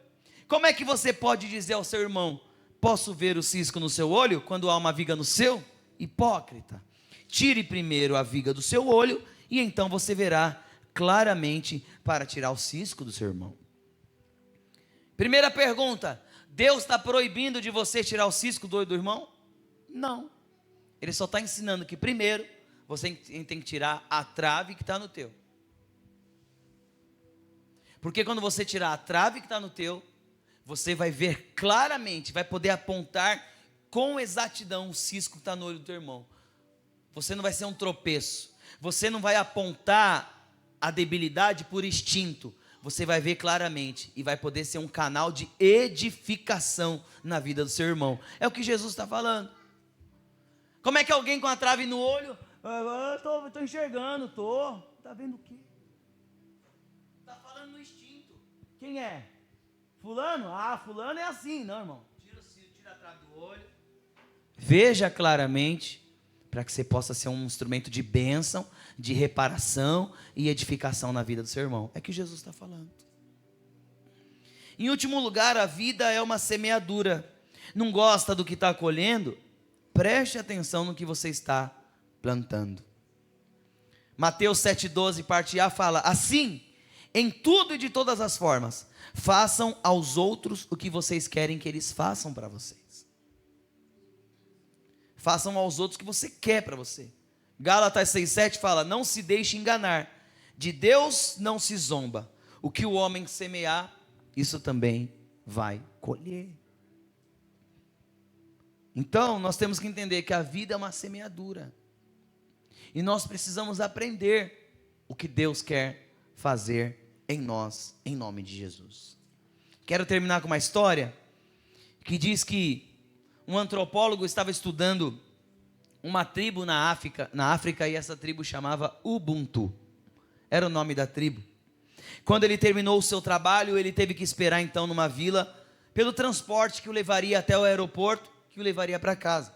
Como é que você pode dizer ao seu irmão: posso ver o cisco no seu olho, quando há uma viga no seu? Hipócrita. Tire primeiro a viga do seu olho, e então você verá claramente para tirar o cisco do seu irmão. Primeira pergunta: Deus está proibindo de você tirar o cisco do olho do irmão? Não. Ele só está ensinando que primeiro você tem que tirar a trave que está no teu. Porque quando você tirar a trave que está no teu, você vai ver claramente, vai poder apontar com exatidão o cisco que está no olho do teu irmão. Você não vai ser um tropeço. Você não vai apontar a debilidade por instinto. você vai ver claramente e vai poder ser um canal de edificação na vida do seu irmão. É o que Jesus está falando. Como é que alguém com a trave no olho, estou enxergando, está vendo o quê? Está falando no instinto. Quem é? Fulano? Fulano é assim. Não, irmão, tira a trave do olho, veja claramente, para que você possa ser um instrumento de bênção, de reparação e edificação na vida do seu irmão. É que Jesus está falando. Em último lugar, a vida é uma semeadura. Não gosta do que está colhendo? Preste atenção no que você está plantando. Mateus 7,12, parte A, fala: assim, em tudo e de todas as formas, façam aos outros o que vocês querem que eles façam para vocês. Façam aos outros o que você quer para você. Gálatas 6,7 fala: não se deixe enganar, de Deus não se zomba, o que o homem semear, isso também vai colher. Então, nós temos que entender que a vida é uma semeadura, e nós precisamos aprender o que Deus quer fazer em nós, em nome de Jesus. Quero terminar com uma história, que diz que um antropólogo estava estudando uma tribo na África, e essa tribo chamava Ubuntu, era o nome da tribo. Quando ele terminou o seu trabalho, ele teve que esperar então numa vila, pelo transporte que o levaria até o aeroporto, que o levaria para casa.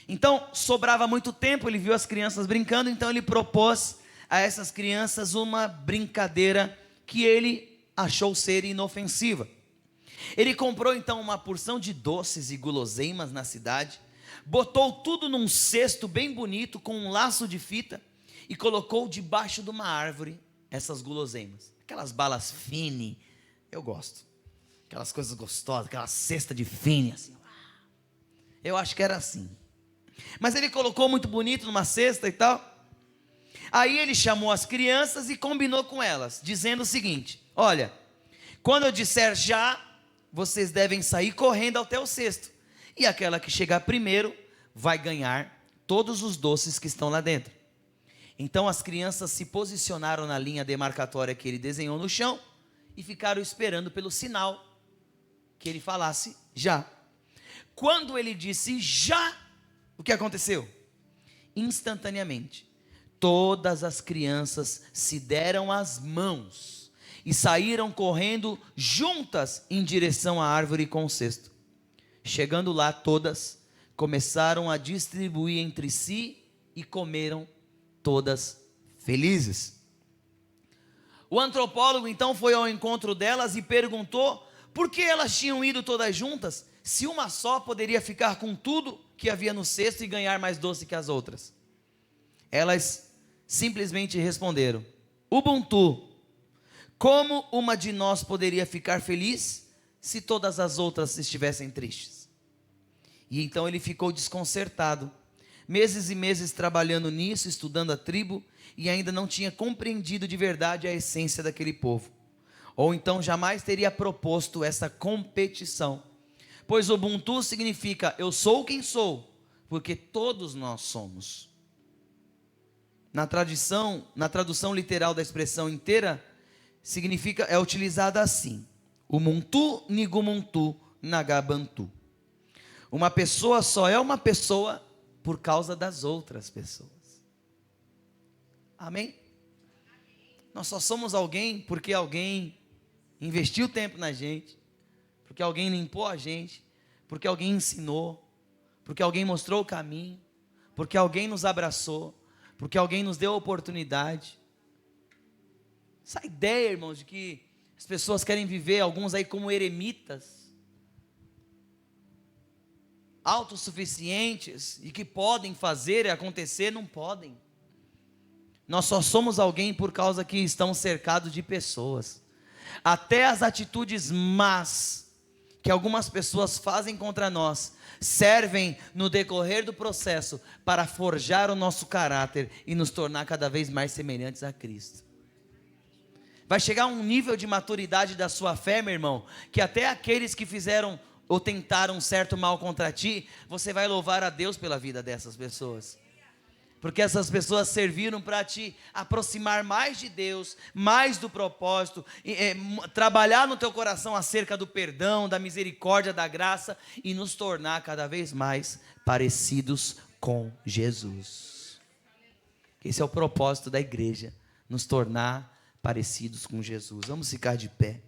Então, sobrava muito tempo, ele viu as crianças brincando, então ele propôs a essas crianças uma brincadeira que ele achou ser inofensiva. Ele comprou então uma porção de doces e guloseimas na cidade, botou tudo num cesto bem bonito com um laço de fita e colocou debaixo de uma árvore essas guloseimas. Aquelas balas fine, eu gosto. Aquelas coisas gostosas, aquela cesta de fine assim. Eu acho que era assim. Mas ele colocou muito bonito numa cesta e tal. Aí ele chamou as crianças e combinou com elas, dizendo o seguinte: olha, quando eu disser já, vocês devem sair correndo até o cesto, e aquela que chegar primeiro vai ganhar todos os doces que estão lá dentro. Então as crianças se posicionaram na linha demarcatória que ele desenhou no chão e ficaram esperando pelo sinal que ele falasse já. Quando ele disse já, o que aconteceu? Instantaneamente, todas as crianças se deram as mãos e saíram correndo juntas em direção à árvore com o cesto. Chegando lá, todas começaram a distribuir entre si e comeram todas felizes. O antropólogo então foi ao encontro delas e perguntou por que elas tinham ido todas juntas, se uma só poderia ficar com tudo que havia no cesto e ganhar mais doce que as outras. Elas simplesmente responderam: Ubuntu, como uma de nós poderia ficar feliz se todas as outras estivessem tristes? E então ele ficou desconcertado, meses e meses trabalhando nisso, estudando a tribo, e ainda não tinha compreendido de verdade a essência daquele povo, ou então jamais teria proposto essa competição, pois Ubuntu significa eu sou quem sou, porque todos nós somos. Na tradução literal da expressão inteira, é utilizada assim: Umuntu nigumuntu nagabantu. Uma pessoa só é uma pessoa por causa das outras pessoas. Amém? Nós só somos alguém porque alguém investiu tempo na gente, porque alguém limpou a gente, porque alguém ensinou, porque alguém mostrou o caminho, porque alguém nos abraçou, porque alguém nos deu a oportunidade. Essa ideia, irmãos, de que as pessoas querem viver, alguns aí como eremitas, autossuficientes, e que podem fazer e acontecer, não podem. Nós só somos alguém por causa que estamos cercados de pessoas. Até as atitudes más que algumas pessoas fazem contra nós servem no decorrer do processo para forjar o nosso caráter e nos tornar cada vez mais semelhantes a Cristo. Vai chegar um nível de maturidade da sua fé, meu irmão, que até aqueles que fizeram ou tentaram um certo mal contra ti, você vai louvar a Deus pela vida dessas pessoas. Porque essas pessoas serviram para te aproximar mais de Deus, mais do propósito, trabalhar no teu coração acerca do perdão, da misericórdia, da graça e nos tornar cada vez mais parecidos com Jesus. Esse é o propósito da igreja, nos tornar parecidos com Jesus. Vamos ficar de pé.